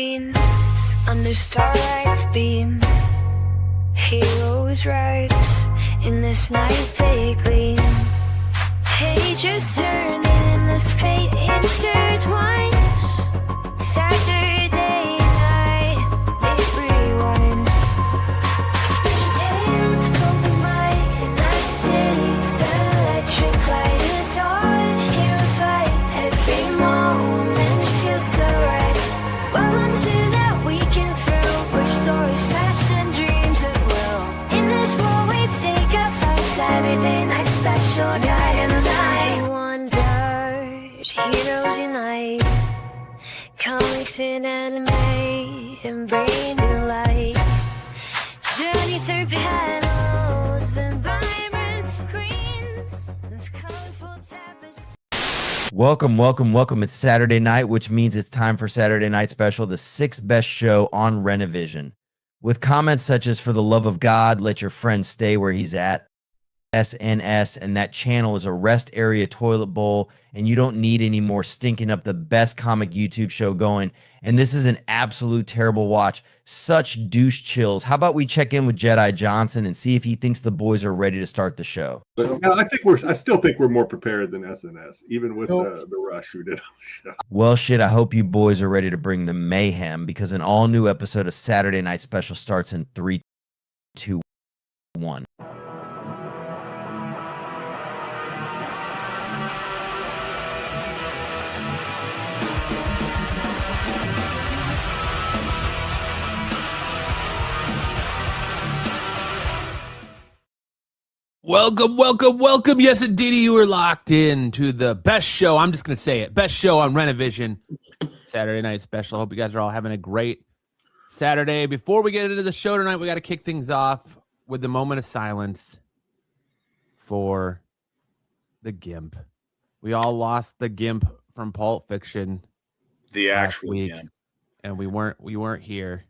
screens under starlight's beam. Heroes rise in this night they gleam. Pages turning as fate intertwines. Saturday night, it rewinds. Spin tales from the mind in our city's electric light is on. Heroes fight, every moment feels so right. Welcome to that weekend thrill, where stories, fashion, dreams at will. In this world we take a flight, Saturday night special guide and night. Heroes unite, comics and anime, and brain and light. Journey through panels and vibrant screens. It's colorful tapestry. Welcome. It's Saturday night, which means it's time for Saturday Night Special, the 6th best show on Renovision. With comments such as, for the love of God, let your friend stay where he's at. SNS, and that channel is a rest area toilet bowl, and you don't need any more stinking up the best comic YouTube show going. And this is an absolute terrible watch. Such douche chills. How about we check in with Jedi Johnson and see if he thinks the boys are ready to start the show? But I still think we're more prepared than SNS, even with the rush we did on the show. Well, shit, I hope you boys are ready to bring the mayhem, because an all-new episode of Saturday Night Special starts in 3, 2, 1. Welcome. Yes, indeed, you are locked in to the best show. I'm just going to say it. Best show on Renovision. Saturday Night Special. Hope you guys are all having a great Saturday. Before we get into the show tonight, we got to kick things off with the moment of silence for the Gimp. We all lost the Gimp from Pulp Fiction. The actual week, Gimp. And we weren't here.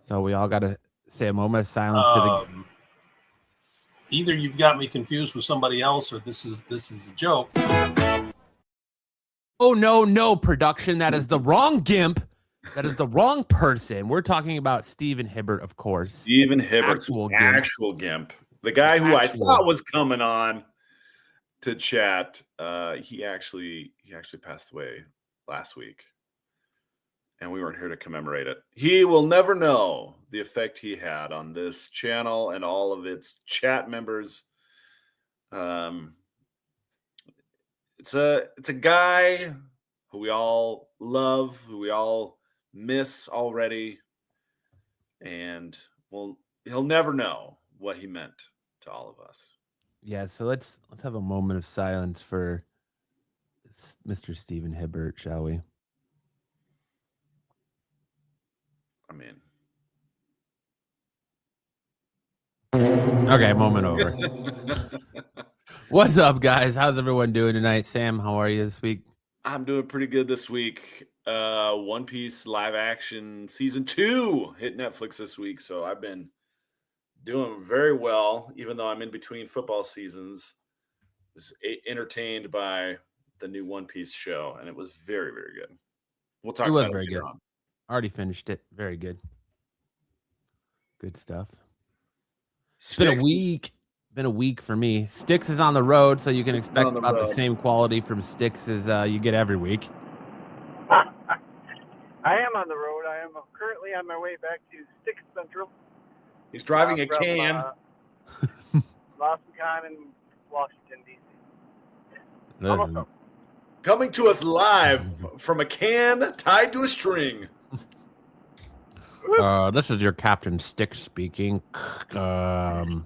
So we all got to say a moment of silence to the Gimp. Either you've got me confused with somebody else, or this is a joke. Oh, no, production. That is the wrong Gimp. That is the wrong person. We're talking about Steven Hibbert, of course. Steven Hibbert, actual Gimp. The guy who I thought was coming on to chat. He actually passed away last week, and we weren't here to commemorate it. He will never know the effect he had on this channel and all of its chat members. It's a guy who we all love, who we all miss already, and he'll never know what he meant to all of us. Yeah, so let's have a moment of silence for Mr. Steven Hibbert, shall we? I mean, okay, moment over. What's up, guys? How's everyone doing tonight? Sam, how are you this week? I'm doing pretty good this week. One Piece live action season 2 hit Netflix this week, so I've been doing very well, even though I'm in between football seasons. I was entertained by the new One Piece show, and it was very, very good. We'll talk about it very good. Already finished it. Very good. Good stuff. It's been a week for me. Styx is on the road, so you can expect about the same quality from Styx as you get every week. I am on the road. I am currently on my way back to Styx Central. He's driving a can. Lawson Con in Washington, D.C. Almost home. Coming to us live from a can tied to a string. This is your Captain Styx speaking. Well,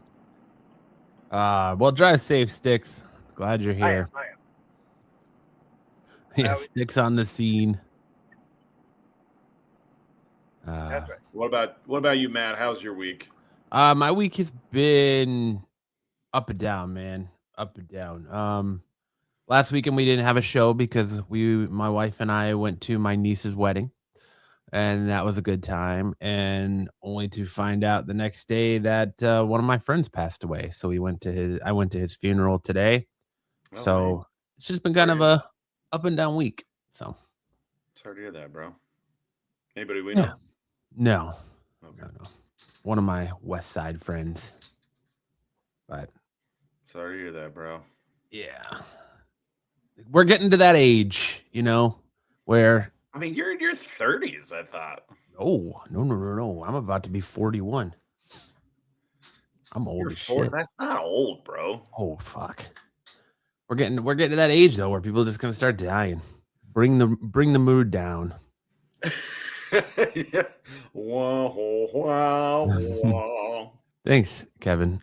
drive safe, Styx. Glad you're here. I am. Yeah, Styx on the scene. That's right. What about you, Matt? How's your week? My week has been up and down, man. Up and down. Last weekend we didn't have a show because my wife and I went to my niece's wedding, and that was a good time. And only to find out the next day that one of my friends passed away. So I went to his funeral today. So it's just been kind of a up and down week. So sorry to hear that, bro. Anybody we know? No. Okay. No. One of my West Side friends. But sorry to hear that, bro. Yeah. We're getting to that age, where I mean, you're in your 30s, I thought. Oh, no. I'm about to be 41. I'm old as shit. That's not old, bro. Oh, fuck. We're getting to that age though where people are just gonna start dying. Bring the mood down. Yeah. Wow. Thanks, Kevin.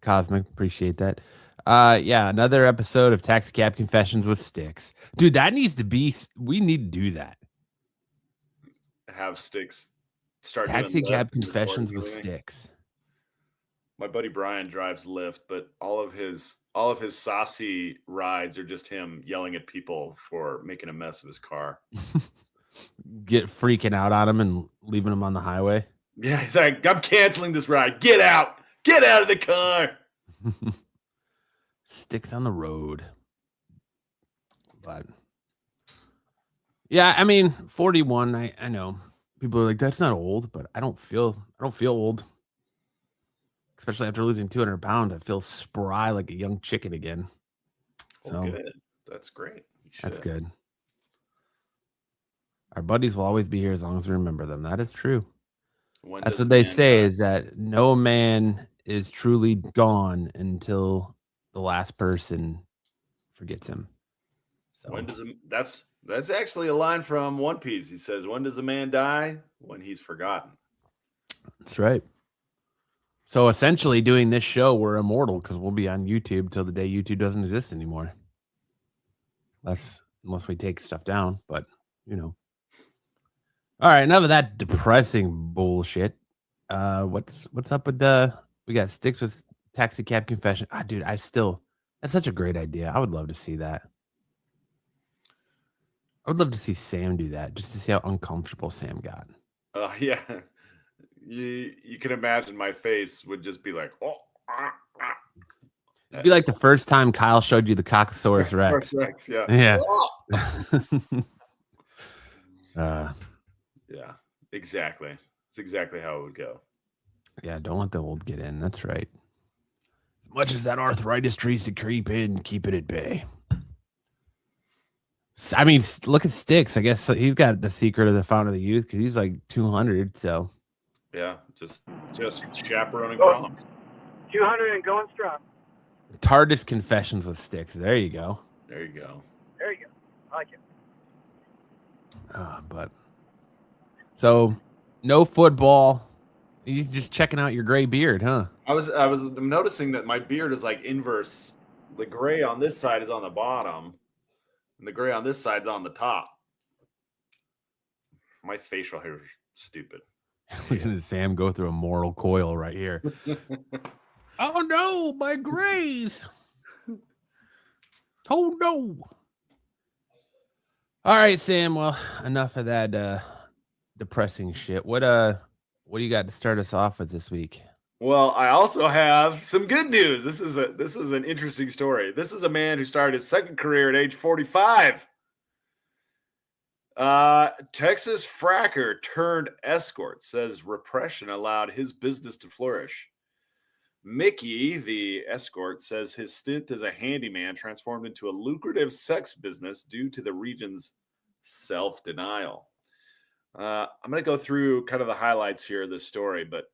Cosmic, appreciate that. Yeah, another episode of Taxi Cab Confessions with Sticks. Dude, we need to do that. Have Sticks start Taxi Cab Confessions with Sticks. My buddy Brian drives Lyft, but all of his saucy rides are just him yelling at people for making a mess of his car. Get freaking out on him and leaving him on the highway. Yeah, he's like, I'm canceling this ride. Get out of the car. Sticks on the road. But yeah, I mean, 41. I know people are like, that's not old, but I don't feel old. Especially after losing 200 pounds, I feel spry like a young chicken again. So good. That's great. That's good. Our buddies will always be here as long as we remember them. That is true. That's what they say is that no man is truly gone until the last person forgets him. So that's actually a line from One Piece. He says, when does a man die? When he's forgotten. That's right. So essentially doing this show, we're immortal because we'll be on YouTube till the day YouTube doesn't exist anymore. Unless we take stuff down, but All right, enough of that depressing bullshit. What's up with we got Sticks with Taxi Cab Confession. Dude, that's such a great idea. I would love to see that. I would love to see Sam do that, just to see how uncomfortable Sam got. Yeah. You can imagine my face would just be like, It'd be like the first time Kyle showed you the Cockosaurus Rex. Yeah. Yeah, exactly. It's exactly how it would go. Yeah, don't let the old get in. That's right. As much as that arthritis tries to creep in, keep it at bay. I mean, look at Sticks. I guess he's got the secret of the fountain of the youth because he's like 200. So yeah, just chaperoning proms. 200 and going strong. TARDIS Confessions with Sticks. There you go. I like it. But so no football. You just checking out your gray beard, huh? I was noticing that my beard is like inverse. The gray on this side is on the bottom, and the gray on this side is on the top. My facial hair is stupid. Look at Sam go through a moral coil right here. Oh no, my grays. Oh no. All right, Sam. Well, enough of that depressing shit. What do you got to start us off with this week? Well, I also have some good news. This is an interesting story. This is a man who started his second career at age 45. Texas fracker turned escort says repression allowed his business to flourish. Mickey, the escort, says his stint as a handyman transformed into a lucrative sex business due to the region's self-denial. I'm going to go through kind of the highlights here of this story, but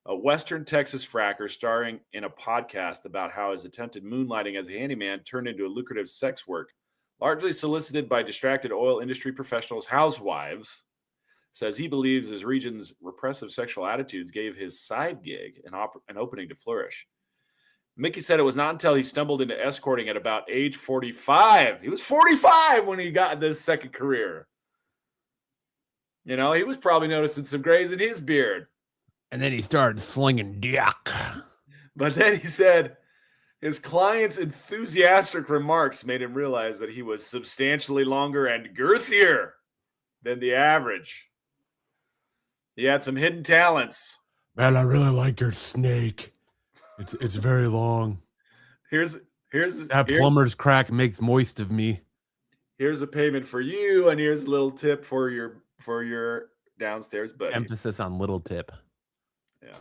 a Western Texas fracker starring in a podcast about how his attempted moonlighting as a handyman turned into a lucrative sex work, largely solicited by distracted oil industry professionals' housewives, says he believes his region's repressive sexual attitudes gave his side gig an opening to flourish. Mickey said it was not until he stumbled into escorting at about age 45. He was 45 when he got this second career. He was probably noticing some grays in his beard. And then he started slinging dick. But then he said his client's enthusiastic remarks made him realize that he was substantially longer and girthier than the average. He had some hidden talents. Man, I really like your snake. It's very long. Here's plumber's crack makes moist of me. Here's a payment for you, and here's a little tip for your downstairs, but emphasis on little tip. Yeah.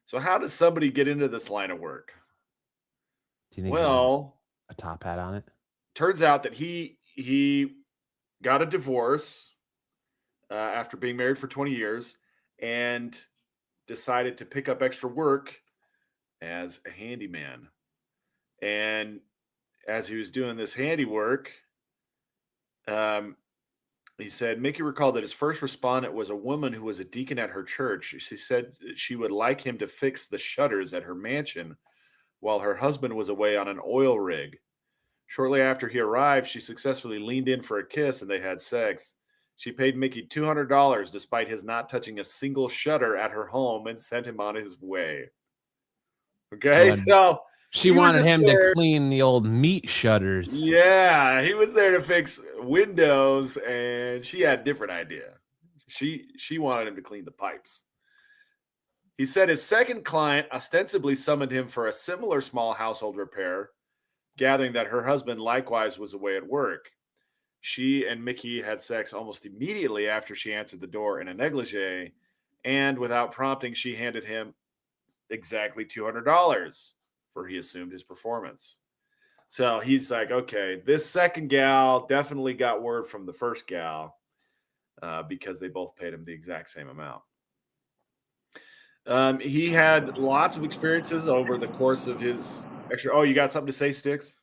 So how does somebody get into this line of work? Do you think he has a top hat on it? Turns out that he got a divorce after being married for 20 years and decided to pick up extra work as a handyman. And as he was doing this handiwork, he said, Mickey recalled that his first respondent was a woman who was a deacon at her church. She said she would like him to fix the shutters at her mansion while her husband was away on an oil rig. Shortly after he arrived, she successfully leaned in for a kiss and they had sex. She paid Mickey $200 despite his not touching a single shutter at her home and sent him on his way. Okay, so she wanted him to clean the old meat shutters. Yeah, he was there to fix windows, and she had a different idea. She wanted him to clean the pipes. He said his second client ostensibly summoned him for a similar small household repair, gathering that her husband likewise was away at work. She and Mickey had sex almost immediately after she answered the door in a negligee, and without prompting, she handed him exactly $200 for he assumed his performance. So he's like, okay, this second gal definitely got word from the first gal because they both paid him the exact same amount. He had lots of experiences over the course of his extra. Oh, you got something to say, Sticks?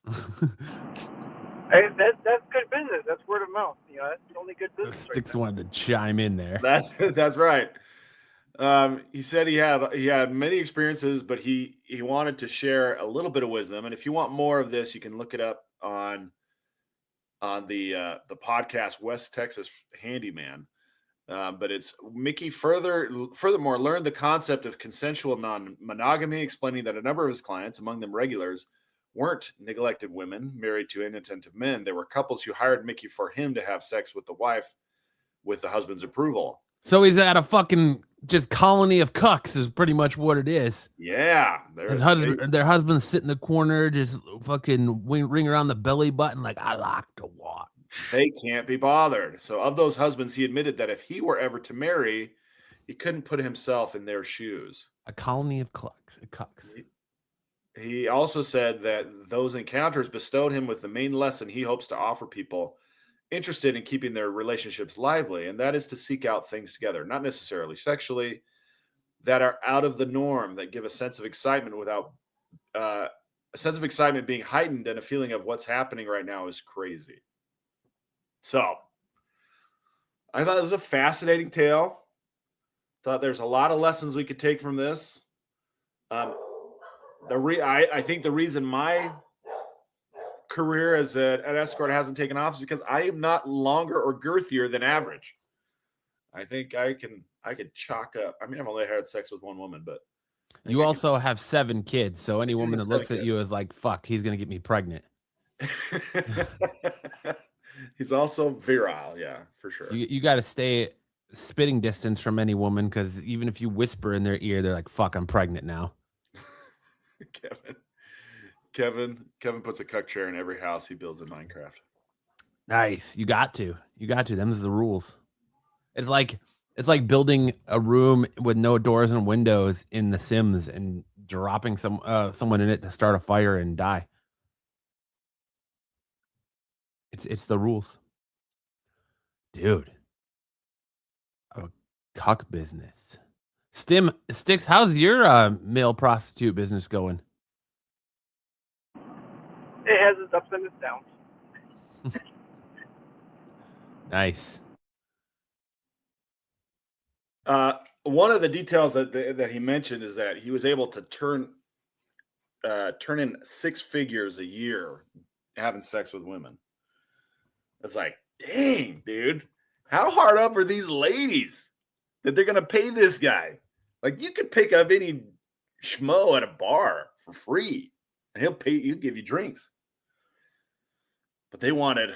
Hey, that's good business. That's word of mouth. You know, that's only good business. Sticks wanted to chime in there. That's right. He said he had many experiences, but he wanted to share a little bit of wisdom. And if you want more of this, you can look it up on the podcast West Texas Handyman. But it's Mickey furthermore learned the concept of consensual non-monogamy, explaining that a number of his clients, among them regulars, weren't neglected women married to inattentive men. They were couples who hired Mickey for him to have sex with the wife with the husband's approval. So he's at a fucking just colony of cucks is pretty much what it is. Yeah. Their husbands sit in the corner, just fucking ring around the belly button like, I like to watch. They can't be bothered. So of those husbands, he admitted that if he were ever to marry, he couldn't put himself in their shoes. A colony of cucks. He also said that those encounters bestowed him with the main lesson he hopes to offer people interested in keeping their relationships lively, and that is to seek out things together, not necessarily sexually, that are out of the norm, that give a sense of excitement without a sense of excitement being heightened, and a feeling of what's happening right now is crazy. So I thought it was a fascinating tale. Thought there's a lot of lessons we could take from this. I think the reason my career as an escort hasn't taken off is because I am not longer or girthier than average. I think I could chalk up. I mean, I've only had sex with one woman, but you also have 7 kids. So any woman that looks at you is like, fuck, he's going to get me pregnant. He's also virile. Yeah, for sure. You got to stay spitting distance from any woman, because even if you whisper in their ear, they're like, fuck, I'm pregnant now. Kevin puts a cuck chair in every house he builds in Minecraft. Nice. You got to. Them's the rules. It's like building a room with no doors and windows in The Sims and dropping someone in it to start a fire and die. It's the rules. Dude. A cuck business. Sticks, how's your male prostitute business going? It has its ups and its downs. Nice. One of the details that he mentioned is that he was able to turn in 6 figures a year having sex with women. It's like, dang, dude, how hard up are these ladies that they're gonna pay this guy? Like, you could pick up any schmo at a bar for free, and he'll give you drinks. But they wanted,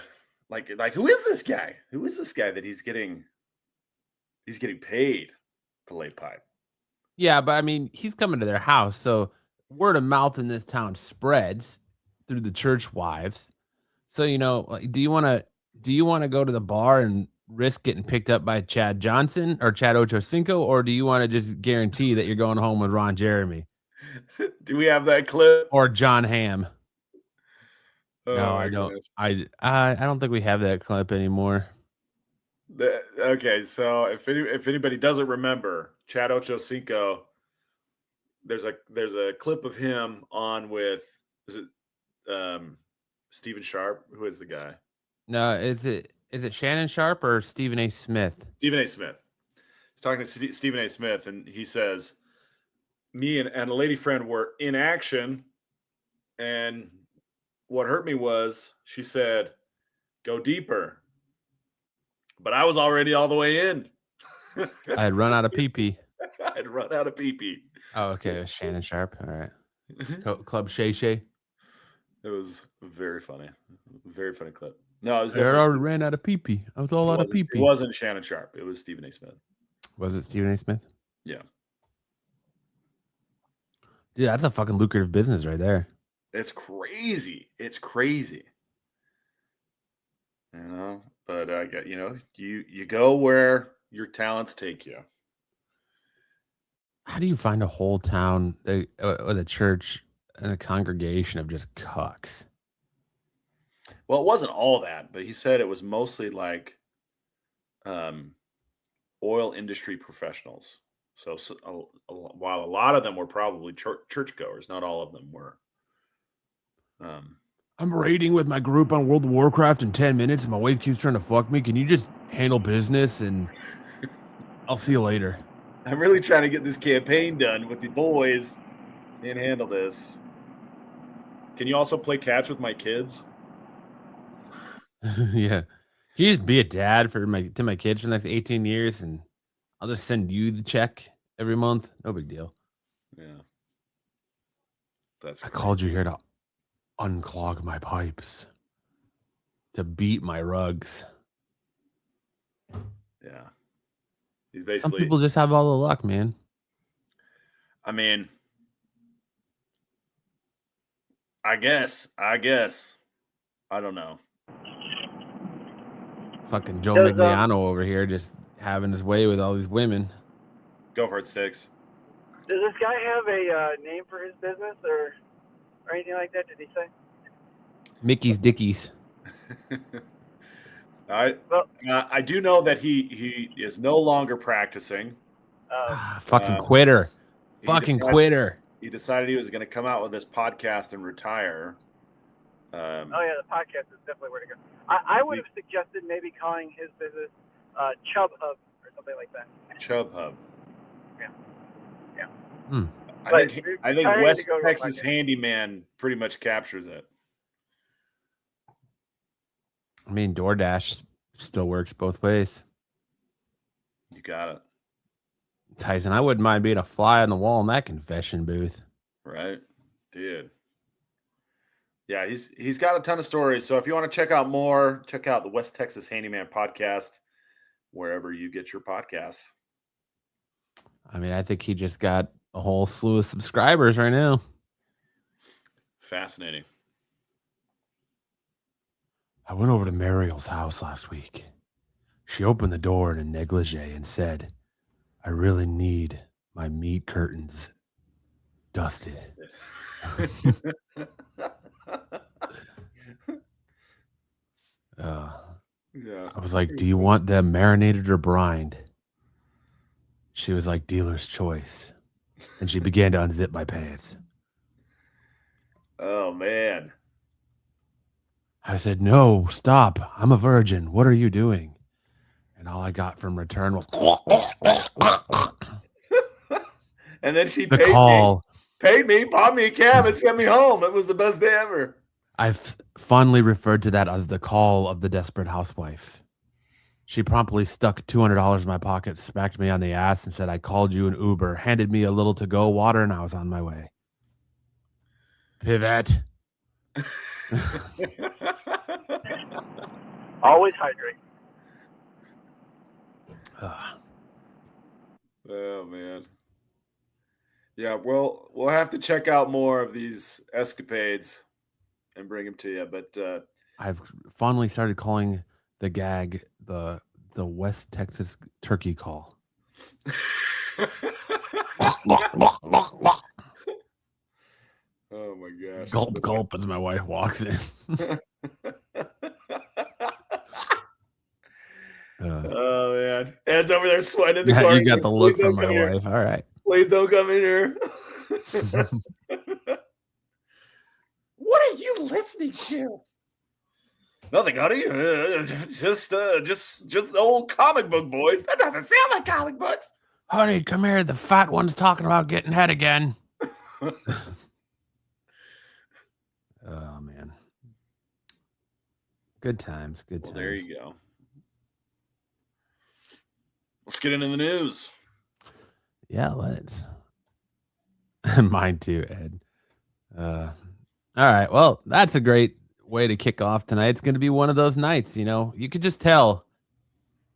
like, who is this guy? Who is this guy that he's getting paid to lay pipe? Yeah, but I mean, he's coming to their house, so word of mouth in this town spreads through the church wives. So, do you want to go to the bar and risk getting picked up by Chad Johnson or Chad Ochocinco, or do you want to just guarantee that you're going home with Ron Jeremy? Do we have that clip? Or John Hamm? No, I don't. Goodness. I don't think we have that clip anymore. Okay, so if anybody doesn't remember, Chad Ochocinco, there's a clip of him on with Stephen Sharp. Who is the guy? No, is it Shannon Sharp or Stephen A. Smith? Stephen A. Smith. He's talking to Stephen A. Smith, and he says, me and a lady friend were in action, and what hurt me was she said, go deeper. But I was already all the way in. I had run out of pee-pee. I had run out of pee-pee. Oh, okay. It was Shannon Sharp. All right. Club Shay Shay. It was very funny. Very funny clip. No, it was I already ran out of pee-pee. I was all out of pee-pee. It wasn't Shannon Sharp. It was Stephen A. Smith. Was it Stephen A. Smith? Yeah. Dude, that's a fucking lucrative business right there. It's crazy. It's crazy. You know, but you go where your talents take you. How do you find a whole town with a church and a congregation of just cucks? Well, it wasn't all that, but he said it was mostly like oil industry professionals. So while a lot of them were probably churchgoers, not all of them were. I'm raiding with my group on World of Warcraft in 10 minutes, and my wife keeps trying to fuck me. Can you just handle business, and I'll see you later. I'm really trying to get this campaign done with the boys and handle this. Can you also play catch with my kids? Yeah. Can you just be a dad to my kids for the next 18 years, and I'll just send you the check every month? No big deal. Yeah. I called you here to unclog my pipes, to beat my rugs. Yeah. He's basically. Some people just have all the luck, man. I mean, I guess. I don't know. Fucking Joe Migliano over here just having his way with all these women. Go for it, Six. Does this guy have a name for his business or anything like that? Did he say? Mickey's Dickies. I do know that he is no longer practicing. Fucking quitter. Quitter. He decided he was going to come out with this podcast and retire. Oh, yeah, the podcast is definitely where to go. I would have suggested maybe calling his business Chub Hub or something like that. Chub Hub. Yeah. Hmm. I think West Texas Handyman pretty much captures it. I mean, DoorDash still works both ways. You got it. Tyson, I wouldn't mind being a fly on the wall in that confession booth. Right, dude. Yeah, he's got a ton of stories. So if you want to check out more, check out the West Texas Handyman podcast, wherever you get your podcasts. I mean, I think he just got a whole slew of subscribers right now. Fascinating. I went over to Mariel's house last week. She opened the door in a negligee and said, I really need my meat curtains dusted. Yeah. I was like, do you want them marinated or brined? She was like, dealer's choice. And she began to unzip my pants. Oh, man. I said, no, stop. I'm a virgin. What are you doing? And all I got from return was and then she paid me, bought me a cab, and sent me home. It was the best day ever. I've fondly referred to that as the call of the desperate housewife. She promptly stuck $200 in my pocket, smacked me on the ass, and said, I called you an Uber, handed me a little to-go water, and I was on my way. Pivot. Always hydrate. Oh, man. Yeah, well, we'll have to check out more of these escapades and bring them to you. But I've fondly started calling the gag the the West Texas turkey call. Oh my gosh. Gulp, gulp as my wife walks in. Oh man. Ed's over there sweating in the Yeah, corner. you got the look Please from don't my come here. wife. All right. Please don't come in here. What are you listening to? Nothing, honey. Just the old comic book boys. That doesn't sound like comic books. Honey, come here. The fat one's talking about getting head again. Oh man. Good times. Good times. Well, there you go. Let's get into the news. Yeah, let's. Mine too, Ed. All right. Well, that's a great way to kick off tonight. It's going to be one of those nights, you know, you could just tell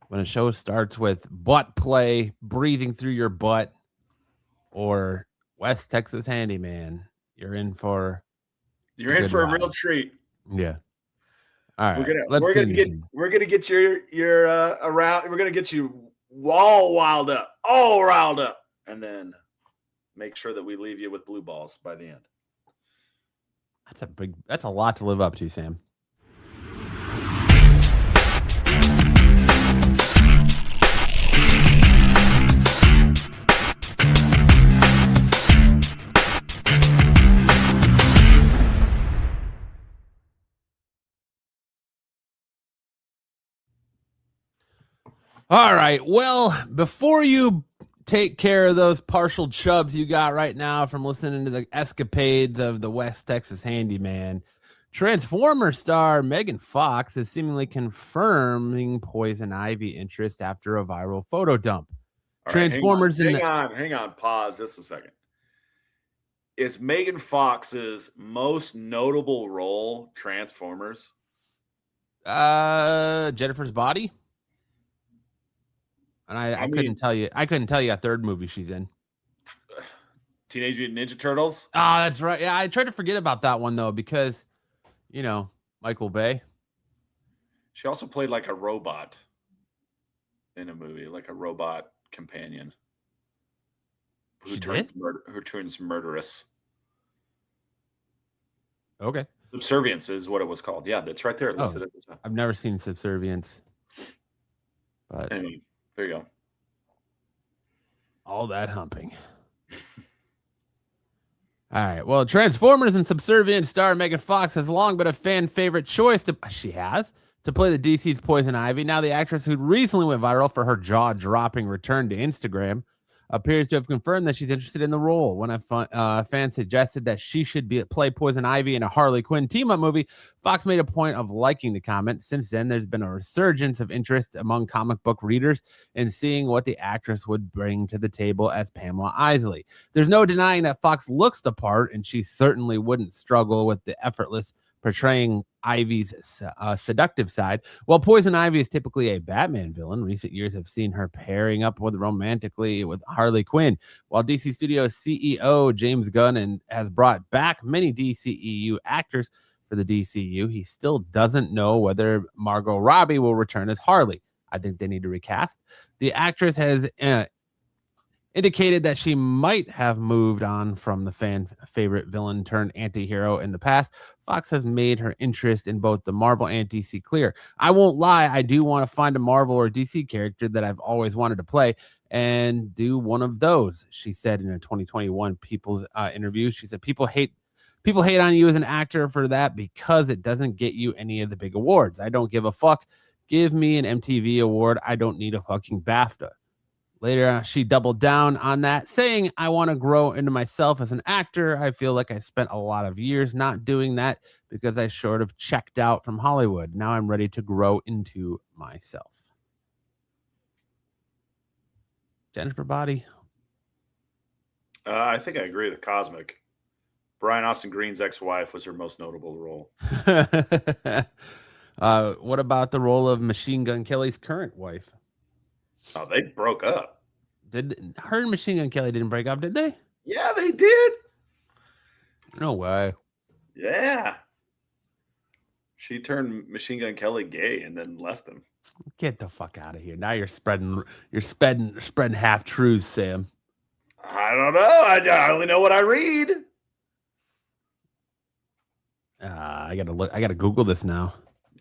when a show starts with butt play, breathing through your butt, or West Texas Handyman. You're in for a real treat. Yeah. All right. We're gonna get your around. We're gonna get you all riled up, and then make sure that we leave you with blue balls by the end. That's a lot to live up to, Sam. All right. Well, before you take care of those partial chubs you got right now from listening to the escapades of the West Texas Handyman, Transformer star Megan Fox is seemingly confirming Poison Ivy interest after a viral photo dump. All Transformers right, hang on, pause just a second. Is Megan Fox's most notable role Transformers? Jennifer's Body? And I couldn't tell you a third movie she's in. Teenage Mutant Ninja Turtles? Oh, that's right. Yeah, I tried to forget about that one though, because you know, Michael Bay. She also played like a robot in a movie, like a robot companion. Who turns murderous. Okay. Subservience is what it was called. Yeah, that's right there. Listed at the top. I've never seen Subservience. But anyway, there you go. All that humping. All right. Well, Transformers and Subservient star Megan Fox has long been a fan favorite choice to play the DC's Poison Ivy. Now, the actress who recently went viral for her jaw-dropping return to Instagram appears to have confirmed that she's interested in the role. When a fan suggested that she should play Poison Ivy in a Harley Quinn team-up movie, Fox made a point of liking the comment. Since then, there's been a resurgence of interest among comic book readers in seeing what the actress would bring to the table as Pamela Isley. There's no denying that Fox looks the part, and she certainly wouldn't struggle with the effortless portraying Ivy's seductive side. While Poison Ivy is typically a Batman villain, recent years have seen her pairing up romantically with Harley Quinn. While DC Studios CEO James Gunn has brought back many DCEU actors for the DCU, he still doesn't know whether Margot Robbie will return as Harley. I think they need to recast. The actress has indicated that she might have moved on from the fan favorite villain turned anti-hero in the past. Fox has made her interest in both the Marvel and DC clear. I won't lie, I do want to find a Marvel or DC character that I've always wanted to play and do one of those, she said in a 2021 People's interview. She said, people hate on you as an actor for that because it doesn't get you any of the big awards. I don't give a fuck. Give me an MTV award. I don't need a fucking BAFTA. Later, she doubled down on that, saying, I want to grow into myself as an actor. I feel like I spent a lot of years not doing that because I sort of checked out from Hollywood. Now I'm ready to grow into myself. Jennifer Body. I think I agree with Cosmic. Brian Austin Green's ex-wife was her most notable role. What about the role of Machine Gun Kelly's current wife? Oh, they broke up. Did her and Machine Gun Kelly didn't break up, did they? Yeah, they did. No way. Yeah. She turned Machine Gun Kelly gay and then left him. Get the fuck out of here. Now you're spreading half truths, Sam. I don't know. I only know what I read. I gotta Google this now.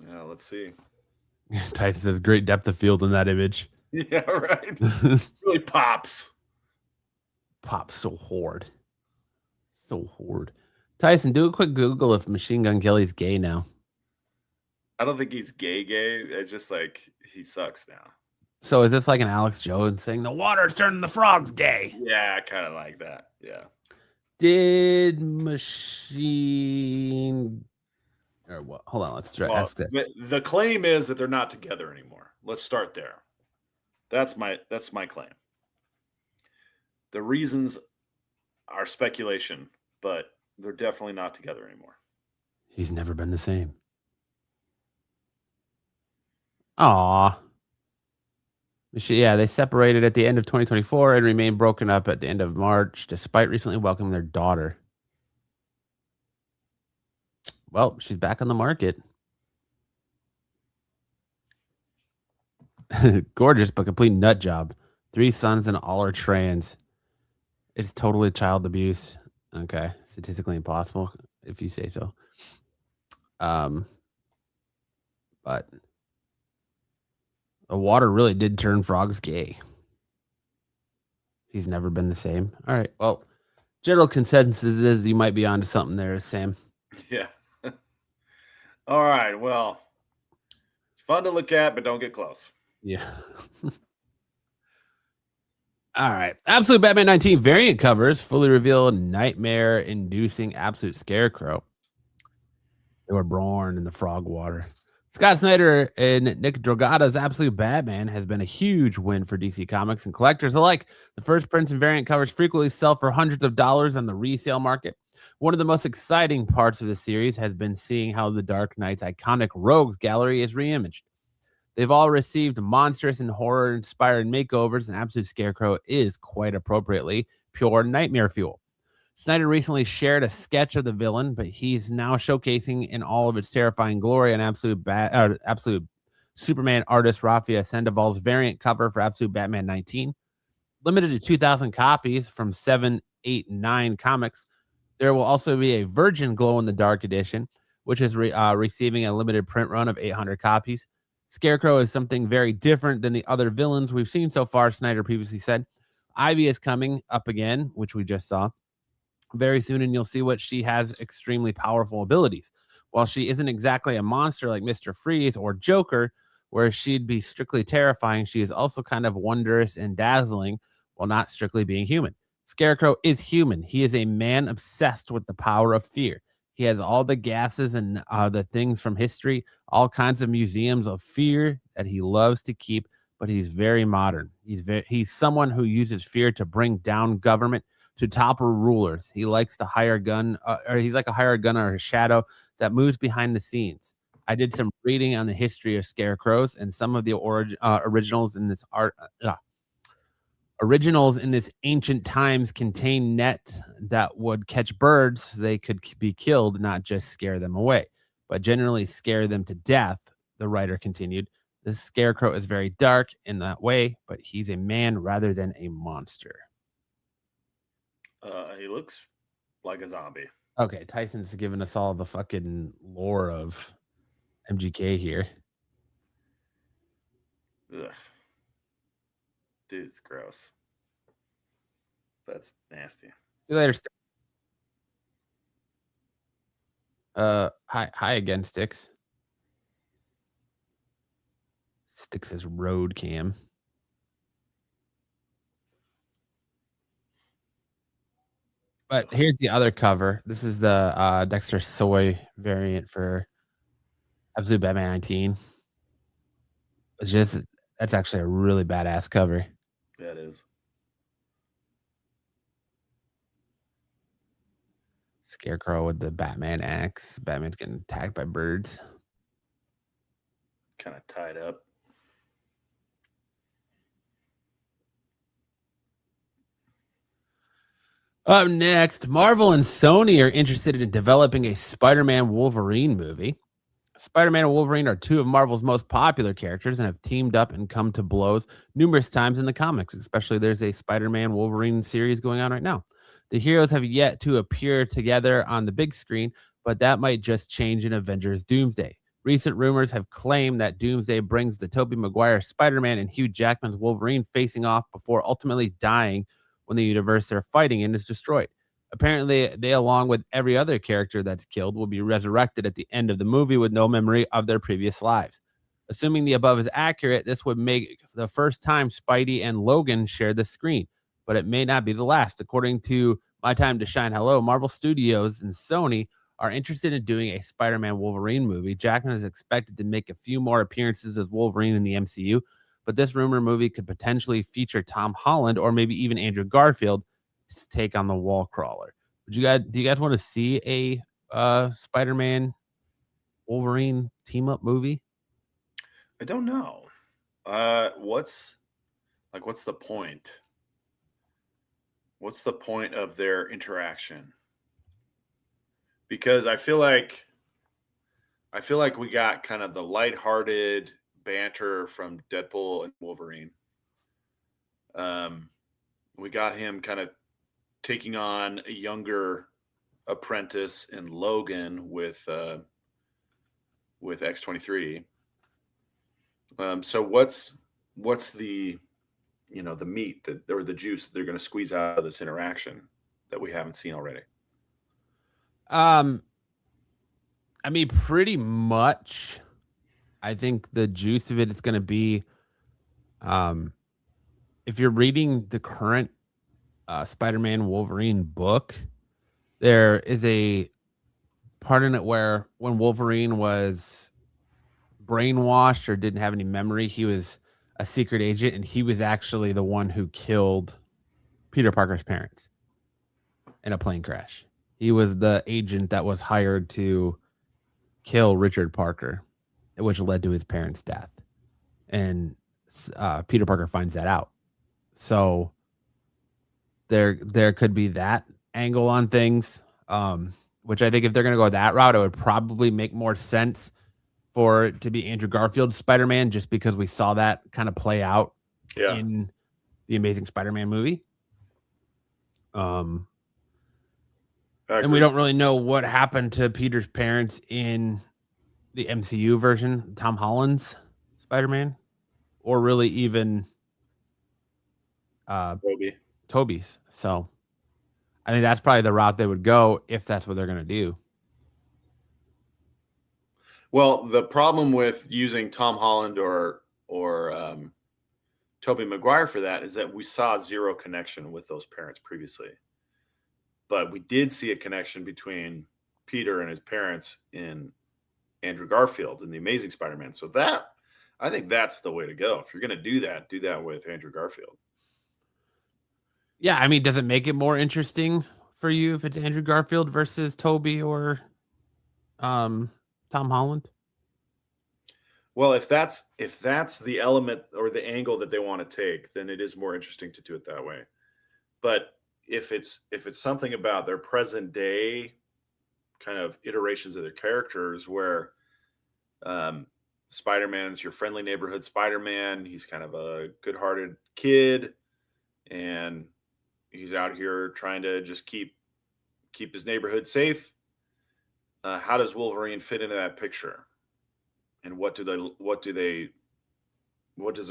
Yeah, let's see. Tyson says great depth of field in that image. Yeah, right. Really pops. Pops so hard. So hard. Tyson, do a quick Google if Machine Gun Kelly's gay now. I don't think he's gay. It's just like he sucks now. So is this like an Alex Jones saying the water's turning the frogs gay? Yeah, kind of like that. Yeah. Did Machine or what? Hold on, let's try ask this. The claim is that they're not together anymore. Let's start there. That's my claim. The reasons are speculation, but they're definitely not together anymore. He's never been the same. Aw. Yeah, they separated at the end of 2024 and remained broken up at the end of March, despite recently welcoming their daughter. Well, she's back on the market. Gorgeous, but complete nut job. 3 sons and all are trans. It's totally child abuse. Okay, statistically impossible, if you say so. But the water really did turn frogs gay. He's never been the same. All right. Well, general consensus is you might be onto something there, Sam. Yeah. All right. Well, fun to look at, but don't get close. Yeah. All right. Absolute Batman 19 variant covers fully reveal nightmare-inducing absolute Scarecrow. They were born in the frog water. Scott Snyder and Nick Dragotta's Absolute Batman has been a huge win for DC Comics and collectors alike. The first prints and variant covers frequently sell for hundreds of dollars on the resale market. One of the most exciting parts of the series has been seeing how the Dark Knight's iconic Rogues gallery is reimaged. They've all received monstrous and horror-inspired makeovers, and Absolute Scarecrow is, quite appropriately, pure nightmare fuel. Snyder recently shared a sketch of the villain, but he's now showcasing in all of its terrifying glory on Absolute Superman artist Rafael Sandoval's variant cover for Absolute Batman 19. Limited to 2,000 copies from 789 Comics. There will also be a Virgin Glow-in-the-Dark edition, which is receiving a limited print run of 800 copies. Scarecrow is something very different than the other villains we've seen so far, Snyder previously said. Ivy is coming up again, which we just saw very soon, and you'll see what she has extremely powerful abilities. While she isn't exactly a monster like Mr. Freeze or Joker, where she'd be strictly terrifying, she is also kind of wondrous and dazzling while not strictly being human. Scarecrow is human. He is a man obsessed with the power of fear. He has all the gases and the things from history, all kinds of museums of fear that he loves to keep, but he's very modern. He's someone who uses fear to bring down government, to topple rulers. He likes to hire a gun, or he's like a hired gun or a shadow that moves behind the scenes. I did some reading on the history of scarecrows, and some of the originals in this originals in this ancient times contain net that would catch birds so they could be killed, not just scare them away, but generally scare them to death. The writer continued, the scarecrow is very dark in that way, but he's a man rather than a monster. He looks like a zombie. Okay, Tyson's giving us all the fucking lore of MGK here. Ugh. Dude, it's gross. That's nasty. See you later. Hi again, Sticks. Sticks is road cam. But here's the other cover. This is the Dexter Soy variant for Absolute Batman 19. That's actually a really badass cover. That is. Scarecrow with the Batman axe. Batman's getting attacked by birds. Kind of tied up. Up next, Marvel and Sony are interested in developing a Spider-Man Wolverine movie. Spider-Man and Wolverine are two of Marvel's most popular characters and have teamed up and come to blows numerous times in the comics. Especially there's a Spider-Man Wolverine series going on right now. The heroes have yet to appear together on the big screen, but that might just change in Avengers Doomsday. Recent rumors have claimed that Doomsday brings the Tobey Maguire Spider-Man and Hugh Jackman's Wolverine facing off before ultimately dying when the universe they're fighting in is destroyed. Apparently, they, along with every other character that's killed, will be resurrected at the end of the movie with no memory of their previous lives. Assuming the above is accurate, this would make the first time Spidey and Logan share the screen, but it may not be the last. According to My Time to Shine Hello, Marvel Studios and Sony are interested in doing a Spider-Man Wolverine movie. Jackman is expected to make a few more appearances as Wolverine in the MCU, but this rumor movie could potentially feature Tom Holland or maybe even Andrew Garfield to take on the wall crawler. Do you guys want to see a Spider-Man Wolverine team up movie? I don't know. What's the point? What's the point of their interaction? Because I feel like we got kind of the lighthearted banter from Deadpool and Wolverine. We got him kind of taking on a younger apprentice in Logan with X-23. So what's the the meat or the juice that they're going to squeeze out of this interaction that we haven't seen already? I mean, pretty much. I think the juice of it is going to be, if you're reading the current Spider-Man Wolverine book, there is a part in it where when Wolverine was brainwashed or didn't have any memory, he was a secret agent, and he was actually the one who killed Peter Parker's parents in a plane crash. He was the agent that was hired to kill Richard Parker, which led to his parents' death. And Peter Parker finds that out. So there could be that angle on things, which I think if they're going to go that route, it would probably make more sense for it to be Andrew Garfield's Spider-Man, just because we saw that kind of play out in the Amazing Spider-Man movie. And we don't really know what happened to Peter's parents in the MCU version, Tom Holland's Spider-Man, or really even Toby's. So I think that's probably the route they would go if that's what they're going to do. Well, the problem with using Tom Holland or Tobey Maguire for that is that we saw zero connection with those parents previously. But we did see a connection between Peter and his parents in Andrew Garfield in The Amazing Spider-Man. So I think that's the way to go. If you're going to do that with Andrew Garfield. Yeah, I mean, does it make it more interesting for you if it's Andrew Garfield versus Tobey or Tom Holland? Well, if that's the element or the angle that they want to take, then it is more interesting to do it that way. But if it's something about their present day kind of iterations of their characters, where Spider-Man's your friendly neighborhood Spider-Man, he's kind of a good-hearted kid, and he's out here trying to just keep his neighborhood safe. How does Wolverine fit into that picture? And what does the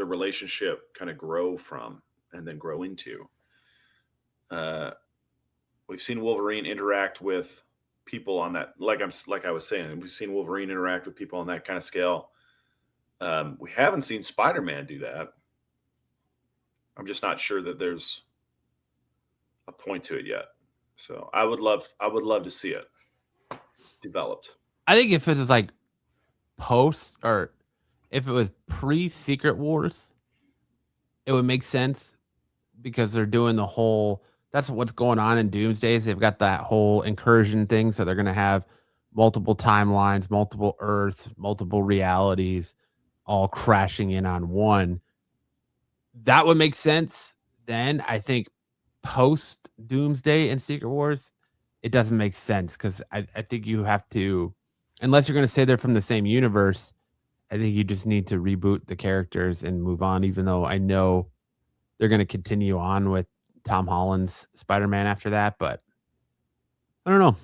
relationship kind of grow from and then grow into? We've seen Wolverine interact with people on that, like I was saying, we've seen Wolverine interact with people on that kind of scale. We haven't seen Spider-Man do that. I'm just not sure that there's a point to it yet. So I would love to see it developed. I think if it was like post, or if it was pre-Secret Wars, it would make sense, because they're doing the whole, that's what's going on in Doomsday. They've got that whole incursion thing. So they're going to have multiple timelines, multiple Earths, multiple realities, all crashing in on one. That would make sense. Then I think post Doomsday and Secret Wars, it doesn't make sense, because I think you have to, unless you're going to say they're from the same universe, I think you just need to reboot the characters and move on, even though I know they're going to continue on with Tom Holland's Spider-Man after that. But I don't know.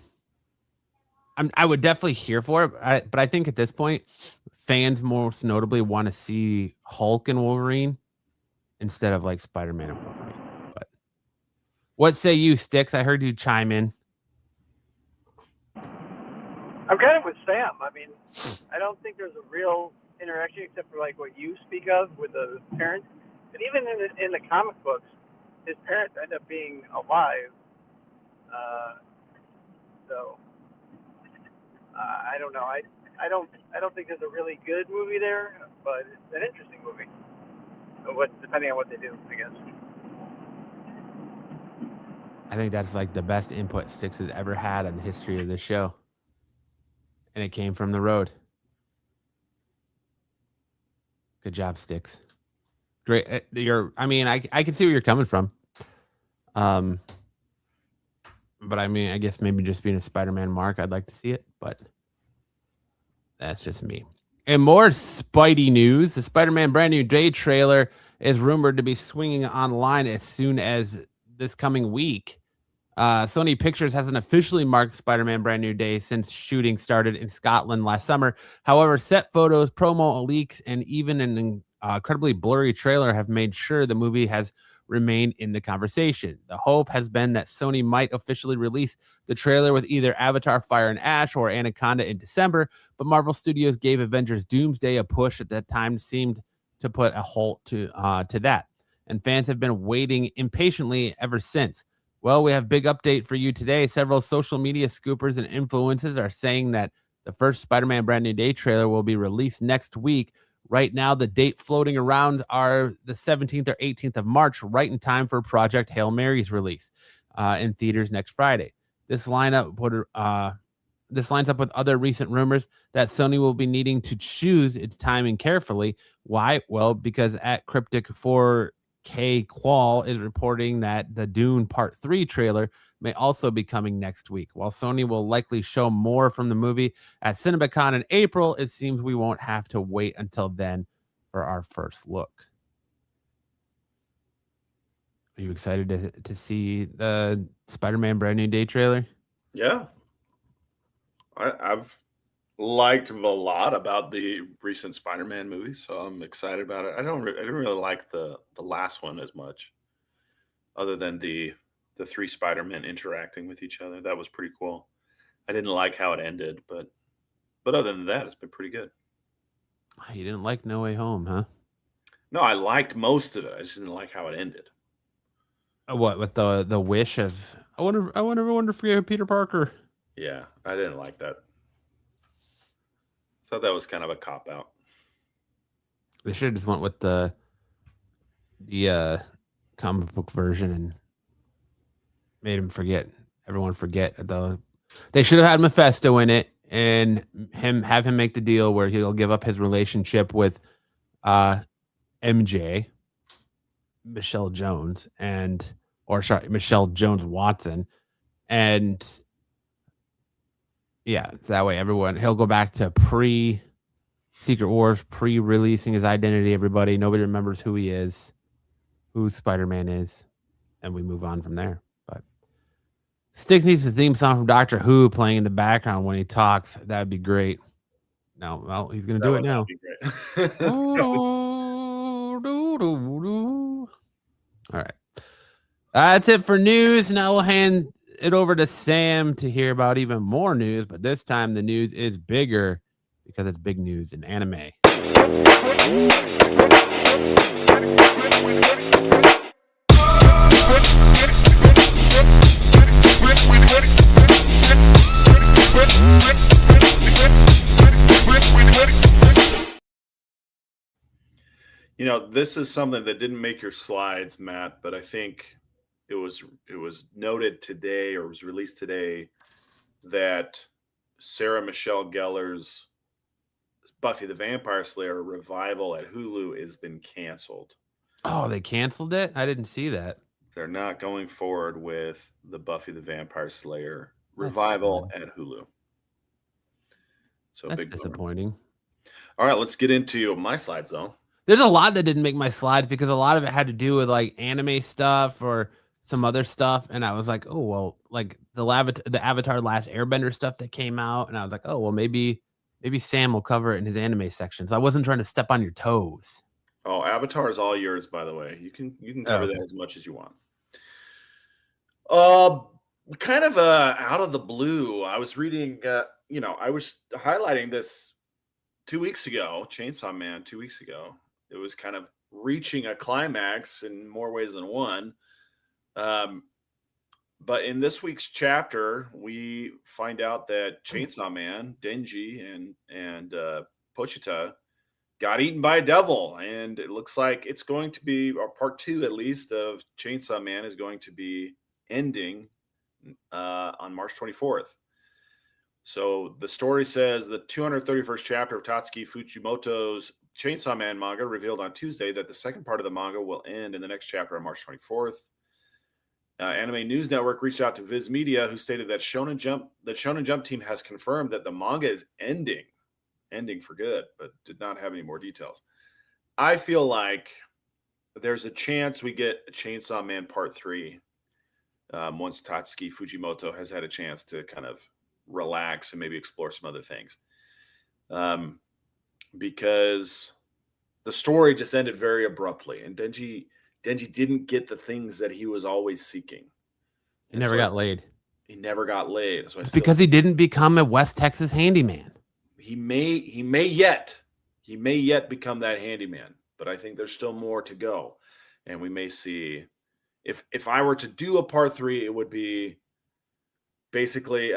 I would definitely hear for it. But I think at this point, fans most notably want to see Hulk and Wolverine instead of like Spider-Man and Wolverine. But what say you, Sticks? I heard you chime in. I'm kind of with Sam. I mean, I don't think there's a real interaction except for like what you speak of with the parents. But even in the comic books, his parents end up being alive. I don't know. I don't think there's a really good movie there, but it's an interesting movie. Depending on what they do, I guess. I think that's like the best input Sticks has ever had in the history of this show. And it came from the road. Good job, Sticks. Great. I can see where you're coming from. But I mean, I guess maybe just being a Spider-Man mark, I'd like to see it, but that's just me. And more Spidey news. The Spider-Man Brand New Day trailer is rumored to be swinging online as soon as this coming week. Sony Pictures hasn't officially marked Spider-Man Brand New Day since shooting started in Scotland last summer. However, set photos, promo leaks, and even an incredibly blurry trailer have made sure the movie has remained in the conversation. The hope has been that Sony might officially release the trailer with either Avatar Fire and Ash or Anaconda in December, but Marvel Studios gave Avengers Doomsday a push at that time, seemed to put a halt to that. And fans have been waiting impatiently ever since. Well, we have a big update for you today. Several social media scoopers and influencers are saying that the first Spider-Man Brand New Day trailer will be released next week. Right now, the date floating around are the 17th or 18th of March, right in time for Project Hail Mary's release in theaters next Friday. This lines up with other recent rumors that Sony will be needing to choose its timing carefully. Why? Well, because at Cryptic 4K Qual is reporting that the Dune Part 3 trailer may also be coming next week. While Sony will likely show more from the movie at CinemaCon in April, it seems we won't have to wait until then for our first look. Are you excited to see the Spider-Man Brand New Day trailer? Yeah. I've liked a lot about the recent Spider-Man movies, so I'm excited about it. I didn't really like the last one as much, other than the three Spider-Men interacting with each other. That was pretty cool. I didn't like how it ended, but other than that, it's been pretty good. You didn't like No Way Home, huh? No, I liked most of it. I just didn't like how it ended. What, with the wish of I want everyone to forget Peter Parker? Yeah, I didn't like that. Thought that was kind of a cop out. They should have just went with the comic book version and made everyone forget. They should have had Mephisto in it and have him make the deal where he'll give up his relationship with MJ, Michelle Jones, Michelle Jones Watson, and yeah, that way he'll go back to pre-Secret Wars, pre-releasing his identity. Everybody, nobody remembers who he is, who Spider-Man is, and we move on from there. But Sticks needs the theme song from Doctor Who playing in the background when he talks. That'd be great. No, well, he's gonna do it now. All right, that's it for news. Now we'll hand it over to Sam to hear about even more news, but this time the news is bigger because it's big news in anime. You know, this is something that didn't make your slides, Matt, but I think it was noted today, or was released today, that Sarah Michelle Gellar's Buffy the Vampire Slayer revival at Hulu has been canceled. Oh, they canceled it? I didn't see that. They're not going forward with the Buffy the Vampire Slayer revival at Hulu. So That's big bummer. disappointing. All right, let's get into my slides though. There's a lot that didn't make my slides because a lot of it had to do with like anime stuff or some other stuff, and I was like, oh well, like the Avatar Last Airbender stuff that came out, and I was like, oh well, maybe Sam will cover it in his anime section. So I wasn't trying to step on your toes. Oh, Avatar is all yours, by the way. You can cover that as much as you want. Kind of out of the blue, I was reading. I was highlighting this 2 weeks ago. Chainsaw Man 2 weeks ago. It was kind of reaching a climax in more ways than one. But in this week's chapter, we find out that Chainsaw Man, Denji, and Pochita got eaten by a devil, and it looks like it's going to be, or part 2 at least, of Chainsaw Man is going to be ending on March 24th. So the story says the 231st chapter of Tatsuki Fujimoto's Chainsaw Man manga revealed on Tuesday that the second part of the manga will end in the next chapter on March 24th. Anime News Network reached out to Viz Media, who stated that Shonen Jump team has confirmed that the manga is ending for good, but did not have any more details. I feel like there's a chance we get a Chainsaw Man Part 3 once Tatsuki Fujimoto has had a chance to kind of relax and maybe explore some other things. Because the story just ended very abruptly, and Denji didn't get the things that he was always seeking. He never got laid. He never got laid. So it's because he didn't become a West Texas handyman. He may yet become that handyman, but I think there's still more to go, and we may see. If I were to do a part 3, it would be basically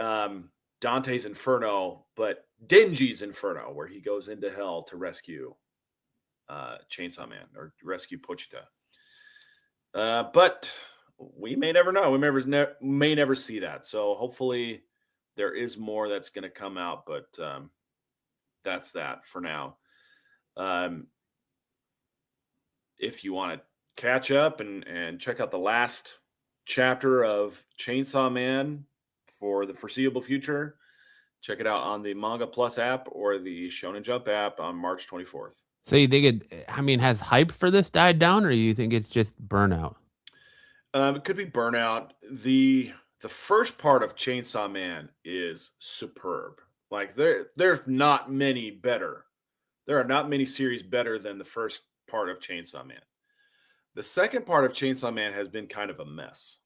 Dante's Inferno, but Denji's Inferno, where he goes into hell to rescue Chainsaw Man or rescue Pochita. But we may never know. We may never see that. So hopefully there is more that's going to come out, but that's that for now. If you want to catch up and check out the last chapter of Chainsaw Man for the foreseeable future, check it out on the Manga Plus app or the Shonen Jump app on March 24th. So you think has hype for this died down, or you think it's just burnout? It could be burnout. The first part of Chainsaw Man is superb. Like there's not many better. There are not many series better than the first part of Chainsaw Man. The second part of Chainsaw Man has been kind of a mess.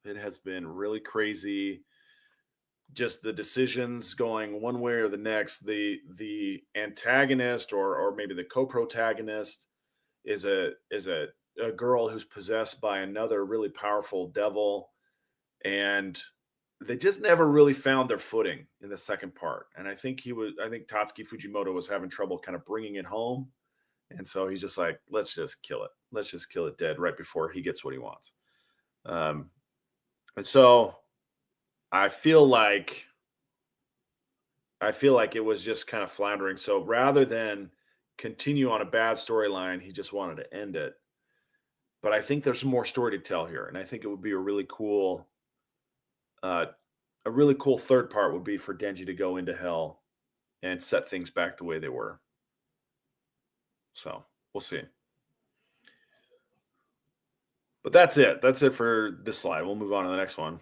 It has been really crazy. Just the decisions going one way or the next. The antagonist or maybe the co-protagonist is a girl who's possessed by another really powerful devil, and they just never really found their footing in the second part. And I think Tatsuki Fujimoto was having trouble kind of bringing it home, and so he's just like, let's just kill it. Let's just kill it dead right before he gets what he wants. And so I feel like it was just kind of floundering. So rather than continue on a bad storyline, he just wanted to end it. But I think there's more story to tell here, and I think it would be a really cool third part would be for Denji to go into hell and set things back the way they were. So we'll see. But that's it. That's it for this slide. We'll move on to the next one.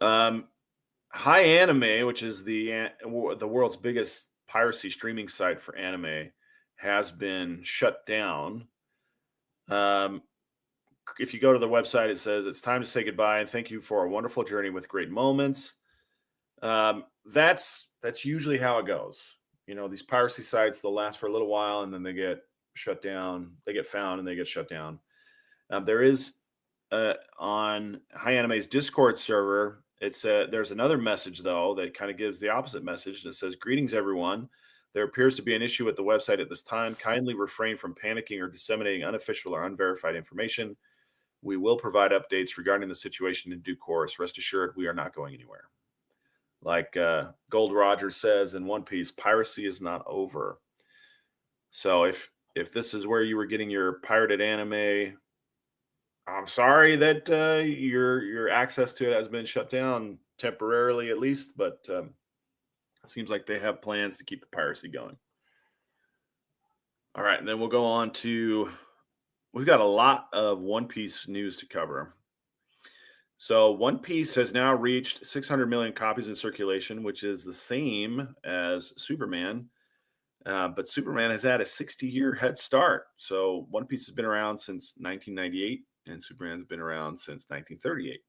Hi Anime, which is the world's biggest piracy streaming site for anime, has been shut down. If you go to the website, it says it's time to say goodbye and thank you for a wonderful journey with great moments. That's usually how it goes. You know, these piracy sites, they'll last for a little while and then they get shut down. They get found and they get shut down. There is on Hi Anime's Discord server, there's another message though that kind of gives the opposite message. That says, "Greetings, everyone. There appears to be an issue with the website at this time. Kindly refrain from panicking or disseminating unofficial or unverified information. We will provide updates regarding the situation in due course. Rest assured, we are not going anywhere." Like Gold Roger says in One Piece, piracy is not over. So if this is where you were getting your pirated anime, I'm sorry that your access to it has been shut down temporarily, at least. But It seems like they have plans to keep the piracy going. All right, and then we'll go on to, we've got a lot of One Piece news to cover. So One Piece has now reached 600 million copies in circulation, which is the same as Superman. But Superman has had a 60-year head start. So One Piece has been around since 1998, and Superman's been around since 1938.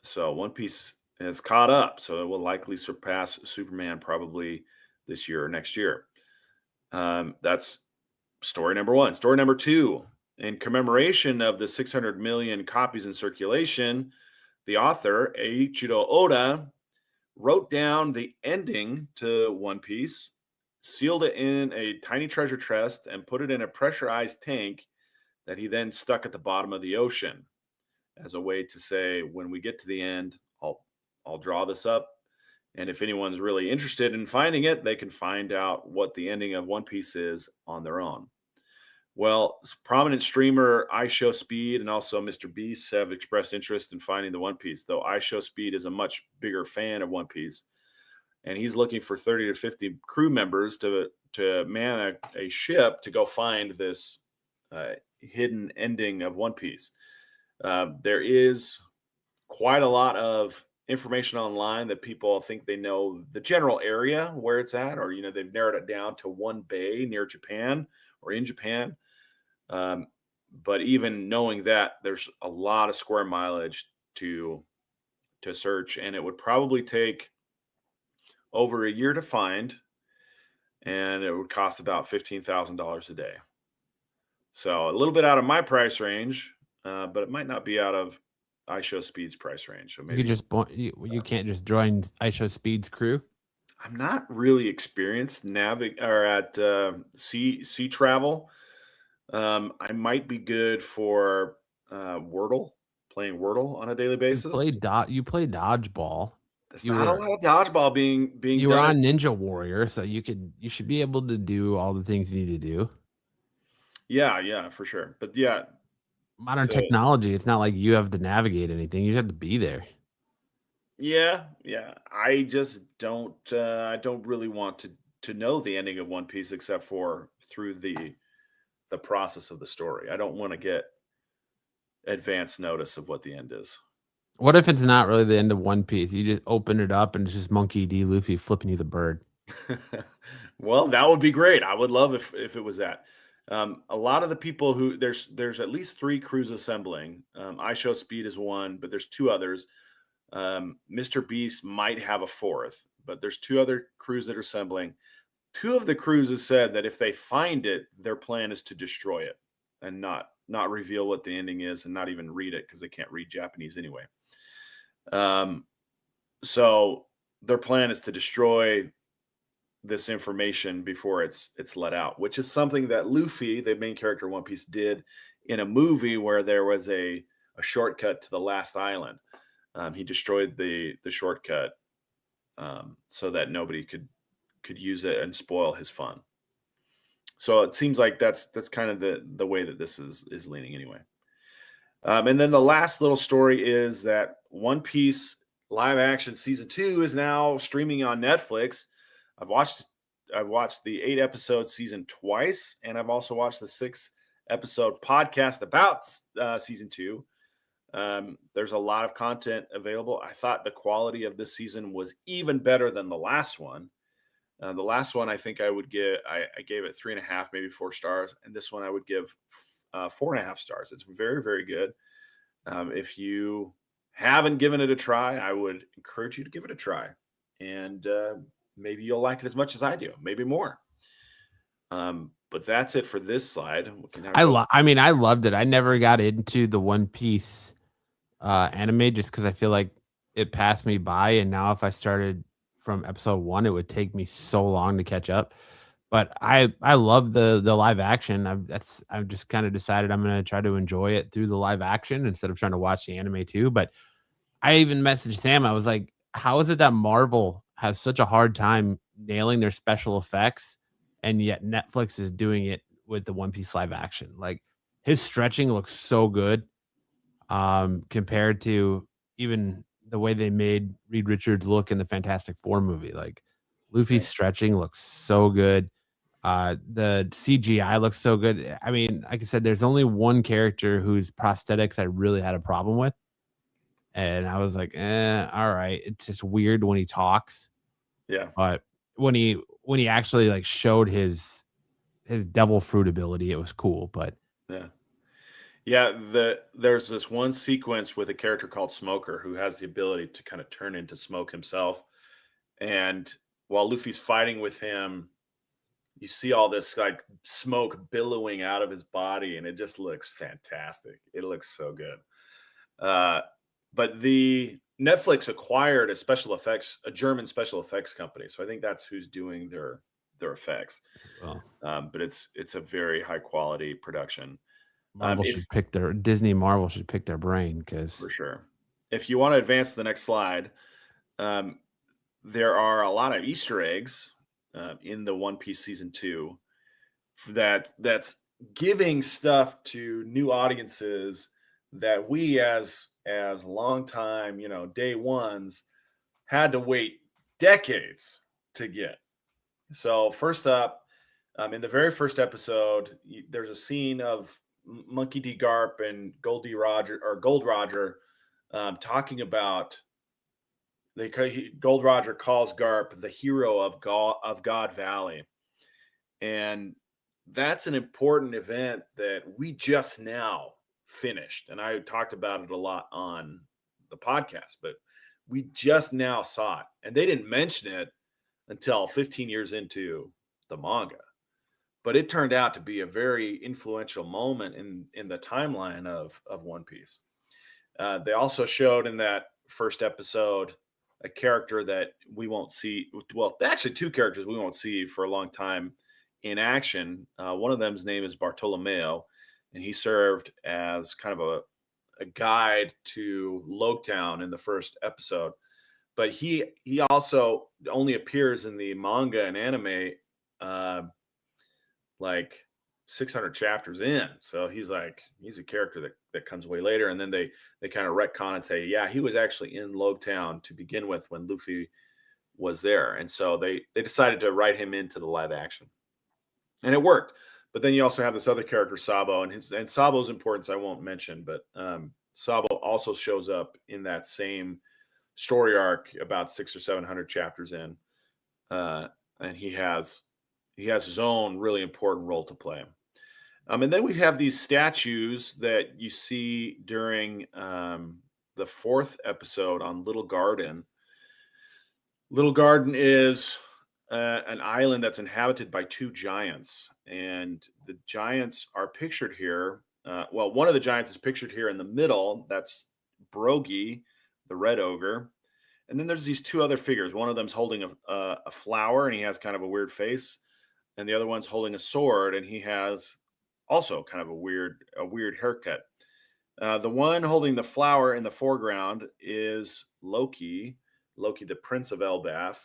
So One Piece has caught up. So it will likely surpass Superman probably this year or next year. That's story number one. Story number two. In commemoration of the 600 million copies in circulation, the author, Eiichiro Oda, wrote down the ending to One Piece, sealed it in a tiny treasure chest, and put it in a pressurized tank that he then stuck at the bottom of the ocean as a way to say, when we get to the end, I'll draw this up. And if anyone's really interested in finding it, they can find out what the ending of One Piece is on their own. Well, prominent streamer IShowSpeed and also Mr. Beast have expressed interest in finding the One Piece, though IShowSpeed is a much bigger fan of One Piece. And he's looking for 30 to 50 crew members to man a ship to go find this hidden ending of One Piece. There is quite a lot of information online that people think they know the general area where it's at, or, they've narrowed it down to one bay near Japan or in Japan. But even knowing that, there's a lot of square mileage to search, and it would probably take over a year to find, and it would cost about $15,000 a day. So a little bit out of my price range, but it might not be out of IShowSpeed's price range. So maybe you can't just join IShowSpeed's crew. I'm not really experienced at sea travel. I might be good for playing Wordle on a daily basis. You play dodgeball. There's not a lot of dodgeball being you done. were on Ninja Warrior, so you should be able to do all the things you need to do. Yeah, for sure. But yeah, modern technology, it's not like you have to navigate anything. You just have to be there. Yeah. I just don't. I don't really want to know the ending of One Piece except for through the process of the story. I don't want to get advance notice of what the end is. What if it's not really the end of One Piece? You just open it up and it's just Monkey D. Luffy flipping you the bird. Well, that would be great. I would love if it was that. A lot of the people who there's at least 3 crews assembling. IShowSpeed is one, but there's 2 others. Mr. Beast might have a 4th, but there's 2 other crews that are assembling. 2 of the crews have said that if they find it, their plan is to destroy it and not reveal what the ending is and not even read it because they can't read Japanese anyway. So their plan is to destroy this information before it's let out, which is something that Luffy, the main character of One Piece, did in a movie where there was a shortcut to the last island. He destroyed the shortcut so that nobody could use it and spoil his fun. So it seems like that's kind of the way that this is leaning anyway. And then the last little story is that One Piece live action season 2 is now streaming on Netflix. I've watched the 8-episode season twice, and I've also watched the 6-episode podcast about season 2. There's a lot of content available. I thought the quality of this season was even better than the last one. The last one, I think I gave it 3.5, maybe 4 stars. And this one I would give 4.5 stars. It's very, very good. If you haven't given it a try, I would encourage you to give it a try. And maybe you'll like it as much as I do, maybe more. But that's it for this slide. I loved it. I never got into the One Piece anime just because I feel like it passed me by. And now if I started from episode 1, it would take me so long to catch up. But I love the live action. I've just kind of decided I'm going to try to enjoy it through the live action instead of trying to watch the anime too. But I even messaged Sam. I was like, how is it that Marvel has such a hard time nailing their special effects, and yet Netflix is doing it with the One Piece live action? Like, his stretching looks so good compared to even the way they made Reed Richards look in the Fantastic Four movie. Like Luffy's stretching looks so good. The CGI looks so good. I mean, like I said, there's only one character whose prosthetics I really had a problem with. And I was like, all right. It's just weird when he talks. Yeah. But when he actually like showed his devil fruit ability, it was cool. But there's this one sequence with a character called Smoker who has the ability to kind of turn into smoke himself. And while Luffy's fighting with him, you see all this like smoke billowing out of his body, and it just looks fantastic. It looks so good. But the Netflix acquired a German special effects company. So I think that's who's doing their effects. But it's a very high quality production. Disney Marvel should pick their brain, because for sure. If you want to advance to the next slide, there are a lot of Easter eggs in the One Piece season 2 that's giving stuff to new audiences that we as longtime, day ones had to wait decades to get. So first up, in the very first episode, there's a scene of Monkey D. Garp and Gold Roger talking about Gold Roger calls Garp the hero of God Valley. And that's an important event that we just now finished. And I talked about it a lot on the podcast, but we just now saw it. And they didn't mention it until 15 years into the manga. But it turned out to be a very influential moment in the timeline of One Piece. They also showed in that first episode a character that we won't see. Well, actually, two characters we won't see for a long time in action. One of them's name is Bartolomeo, and he served as kind of a guide to Loketown in the first episode. But he also only appears in the manga and anime like 600 chapters in. So he's a character that comes way later. And then they kind of retcon and say, yeah, he was actually in Loketown to begin with when Luffy was there. And so they decided to write him into the live action. And it worked. But then you also have this other character, Sabo, and Sabo's importance I won't mention, but Sabo also shows up in that same story arc about 600 or 700 chapters in. And he has his own really important role to play. And then we have these statues that you see during the fourth episode on Little Garden. Little Garden is an island that's inhabited by two giants. And the giants are pictured here. One of the giants is pictured here in the middle. That's Brogy, the red ogre. And then there's these two other figures. One of them's holding a flower, and he has kind of a weird face. And the other one's holding a sword, and he has also kind of a weird haircut. The one holding the flower in the foreground is Loki, the Prince of Elbaf.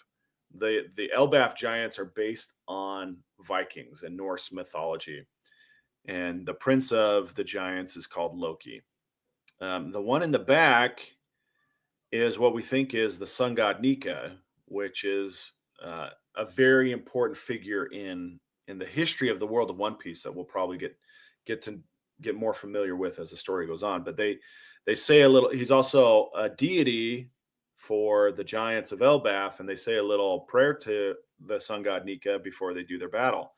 The Elbaf giants are based on Vikings and Norse mythology. And the Prince of the Giants is called Loki. The one in the back is what we think is the sun god Nika, which is a very important figure in the history of the world of One Piece that we'll probably get more familiar with as the story goes on. But they say a little. He's also a deity for the giants of Elbaf, and they say a little prayer to the sun god Nika before they do their battle,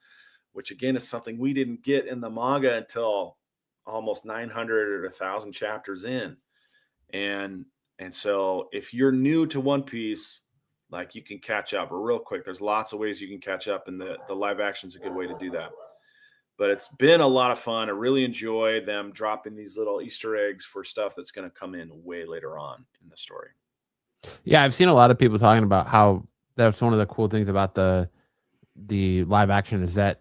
which again is something we didn't get in the manga until almost 900 or 1,000 chapters in. And so if you're new to One Piece, like, you can catch up real quick. There's lots of ways you can catch up, and the live action is a good way to do that. But it's been a lot of fun. I really enjoy them dropping these little Easter eggs for stuff that's going to come in way later on in the story. Yeah, I've seen a lot of people talking about how that's one of the cool things about the live action is that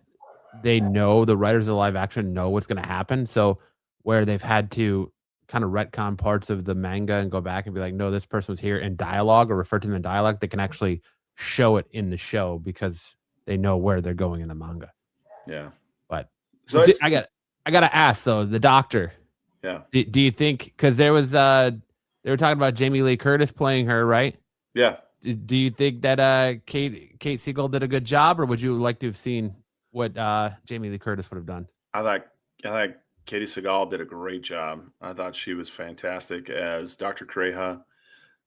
the writers of live action know what's going to happen. So where they've had to kind of retcon parts of the manga and go back and be like, no, this person was here in dialogue, or refer to them in dialogue, they can actually show it in the show because they know where they're going in the manga. Yeah. But so I got to ask though, the Doctor. Yeah. Do you think, because there was They were talking about Jamie Lee Curtis playing her, right? Yeah. Do you think that Kate Siegel did a good job, or would you like to have seen what Jamie Lee Curtis would have done? I thought Katie Seagal did a great job. I thought she was fantastic as Dr. Kreha.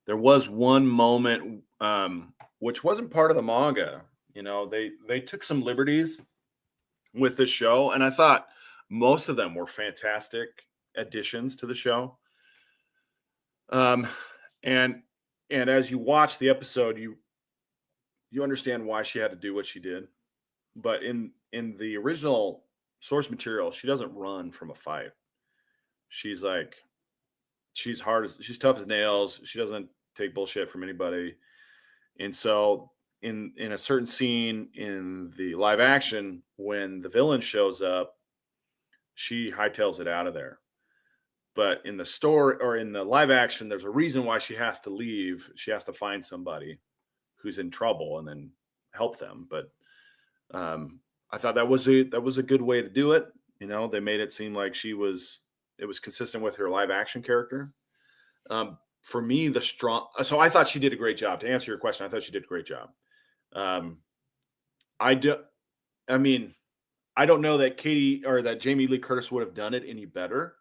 There was one moment which wasn't part of the manga. You know, they took some liberties with the show, and I thought most of them were fantastic additions to the show. And as you watch the episode, you understand why she had to do what she did. But in the original source material, she doesn't run from a fight. She's tough as nails. She doesn't take bullshit from anybody. And so in a certain scene in the live action, when the villain shows up, she hightails it out of there. But in the story or in the live action, there's a reason why she has to leave. She has to find somebody who's in trouble and then help them. But I thought that was a good way to do it. You know, they made it seem like it was consistent with her live action character. For me, so I thought she did a great job. To answer your question, I thought she did a great job. I don't know that Katie or that Jamie Lee Curtis would have done it any better.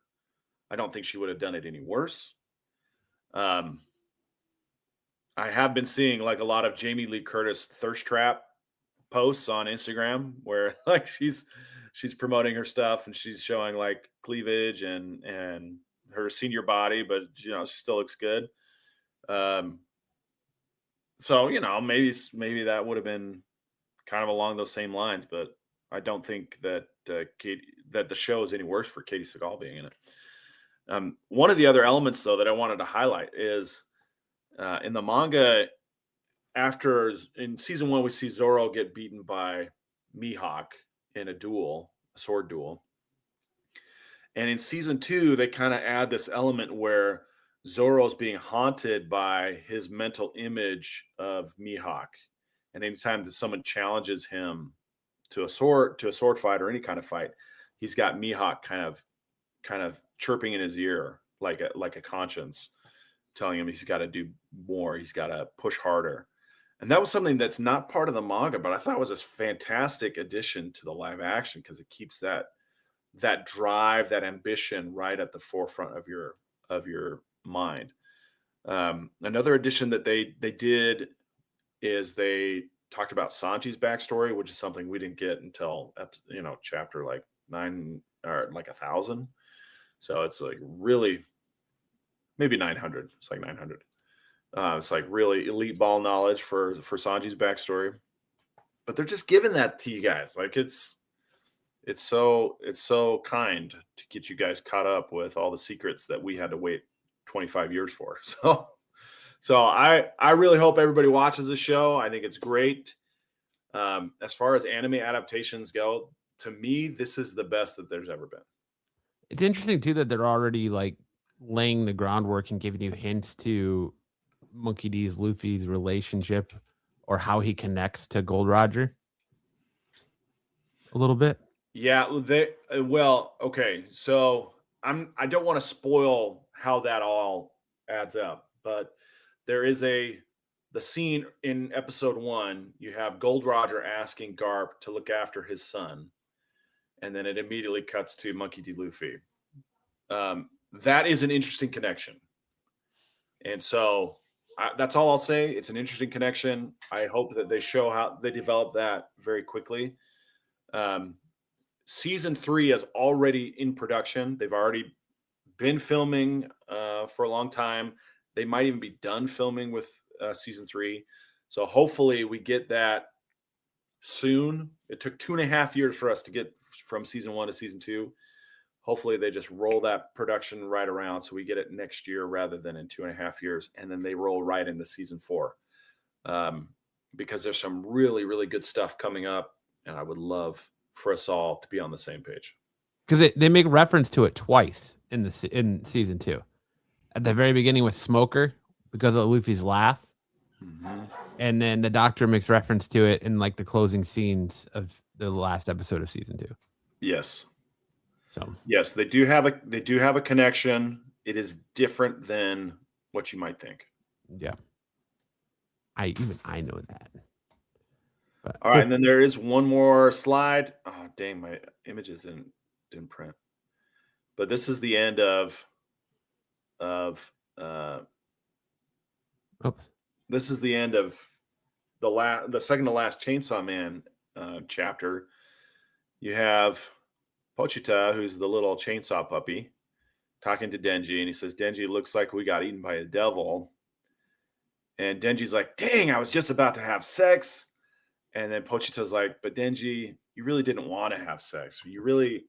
I don't think she would have done it any worse. I have been seeing like a lot of Jamie Lee Curtis thirst trap posts on Instagram where like she's promoting her stuff and she's showing like cleavage and her senior body, but you know, she still looks good. So, you know, maybe that would have been kind of along those same lines, but I don't think that that the show is any worse for Katie Seagal being in it. One of the other elements, though, that I wanted to highlight is in the manga, in season 1, we see Zoro get beaten by Mihawk in a sword duel. And in season 2, they kind of add this element where Zoro's being haunted by his mental image of Mihawk. And anytime that someone challenges him to a sword fight or any kind of fight, he's got Mihawk kind of chirping in his ear like a conscience, telling him he's got to do more, he's got to push harder. And that was something that's not part of the manga, but I thought was a fantastic addition to the live action because it keeps that drive, that ambition right at the forefront of your mind. Another addition that they did is they talked about Sanji's backstory, which is something we didn't get until chapter like 9 or like 1,000. So it's like really maybe 900. It's like 900. It's like really elite ball knowledge for Sanji's backstory, but they're just giving that to you guys. Like it's so kind to get you guys caught up with all the secrets that we had to wait 25 years for. So I really hope everybody watches this show. I think it's great. As far as anime adaptations go, to me, this is the best that there's ever been. It's interesting too that they're already like laying the groundwork and giving you hints to Monkey D's Luffy's relationship or how he connects to Gold Roger a little bit. Yeah, okay. So I don't want to spoil how that all adds up, but there is the scene in episode 1, you have Gold Roger asking Garp to look after his son. And then it immediately cuts to Monkey D. Luffy. That is an interesting connection. And so that's all I'll say. It's an interesting connection. I hope that they show how they develop that very quickly. Season 3 is already in production. They've already been filming for a long time. They might even be done filming with season 3. So hopefully we get that soon. It took 2.5 years for us to get from season 1 to season 2. Hopefully they just roll that production right around so we get it next year rather than in 2.5 years. And then they roll right into season 4 because there's some really, really good stuff coming up. And I would love for us all to be on the same page. Because they make reference to it twice in season 2. At the very beginning with Smoker because of Luffy's laugh. Mm-hmm. And then the Doctor makes reference to it in like the closing scenes of the last episode of season 2. Yes. So yes, they do have a connection. It is different than what you might think. Yeah. I know that. But, all right, and then there is one more slide. Oh, dang, my images didn't print. But this is the end of this is the end of the second to last Chainsaw Man chapter. You have Pochita, who's the little chainsaw puppy, talking to Denji, and he says, Denji, looks like we got eaten by a devil. And Denji's like, dang, I was just about to have sex. And then Pochita's like, but Denji, you really didn't want to have sex. You're really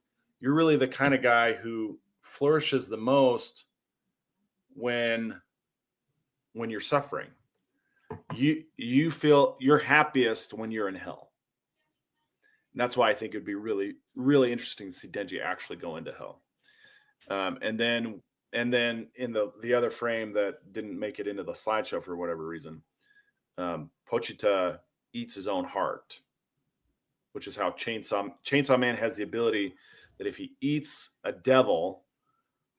the kind of guy who flourishes the most when you're suffering. You feel you're happiest when you're in hell. And that's why I think it'd be really, really interesting to see Denji actually go into hell. And then in the other frame that didn't make it into the slideshow for whatever reason, Pochita eats his own heart, which is how Chainsaw Man has the ability that if he eats a devil,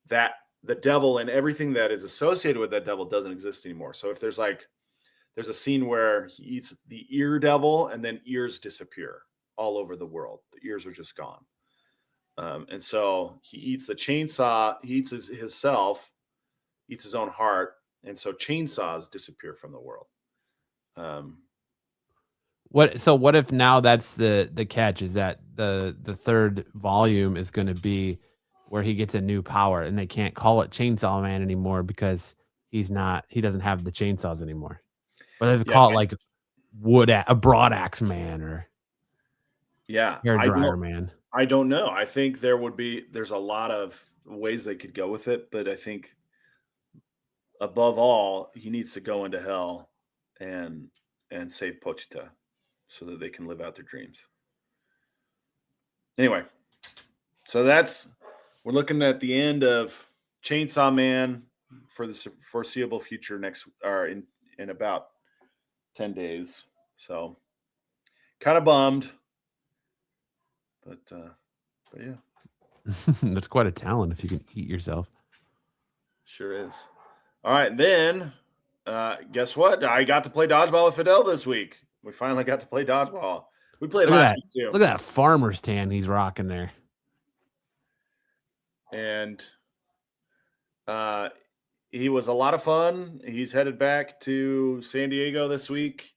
that the devil and everything that is associated with that devil doesn't exist anymore. So if there's a scene where he eats the ear devil and then ears disappear all over the world. The ears are just gone. And so he eats the chainsaw, he eats his self, eats his own heart. And so chainsaws disappear from the world. What if now that's the catch is that the third volume is going to be where he gets a new power and they can't call it Chainsaw Man anymore because he doesn't have the chainsaws anymore. But they call it like a broad axe man or hair dryer man. I don't know. I think there's a lot of ways they could go with it, but I think above all, he needs to go into hell and save Pochita so that they can live out their dreams. Anyway, so we're looking at the end of Chainsaw Man for the foreseeable future in about 10 days. So kind of bummed. But yeah. That's quite a talent if you can eat yourself. Sure is. All right, then guess what? I got to play dodgeball with Fidel this week. We finally got to play dodgeball. We played last week too. Look at that farmer's tan he's rocking there. And he was a lot of fun. He's headed back to San Diego this week.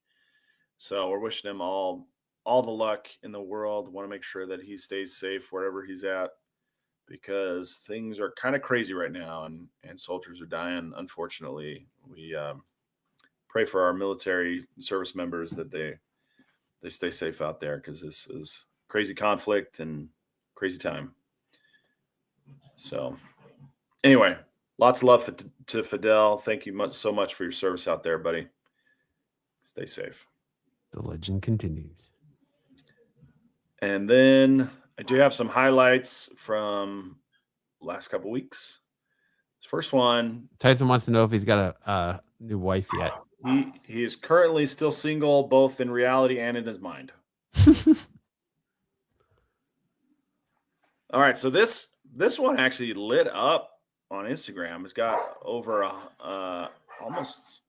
So we're wishing him all the luck in the world. Want to make sure that he stays safe wherever he's at because things are kind of crazy right now and soldiers are dying. Unfortunately, we pray for our military service members that they stay safe out there because this is crazy conflict and crazy time. So anyway, lots of love to Fidel. Thank you so much for your service out there, buddy. Stay safe. The legend continues. And then I do have some highlights from last couple weeks. First one. Tyson wants to know if he's got a new wife yet. He is currently still single, both in reality and in his mind. All right. So this one actually lit up on Instagram. It's got over almost,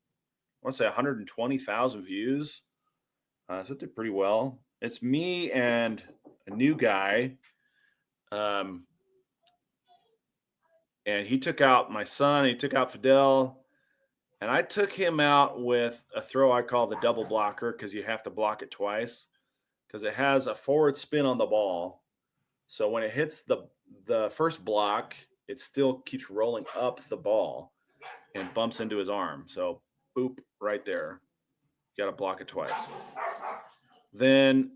I want to say 120,000 views. So it did pretty well. It's me and a new guy. And he took out my son. He took out Fidel. And I took him out with a throw I call the double blocker because you have to block it twice because it has a forward spin on the ball. So when it hits the first block, it still keeps rolling up the ball and bumps into his arm. So boop, right there. You got to block it twice. Then,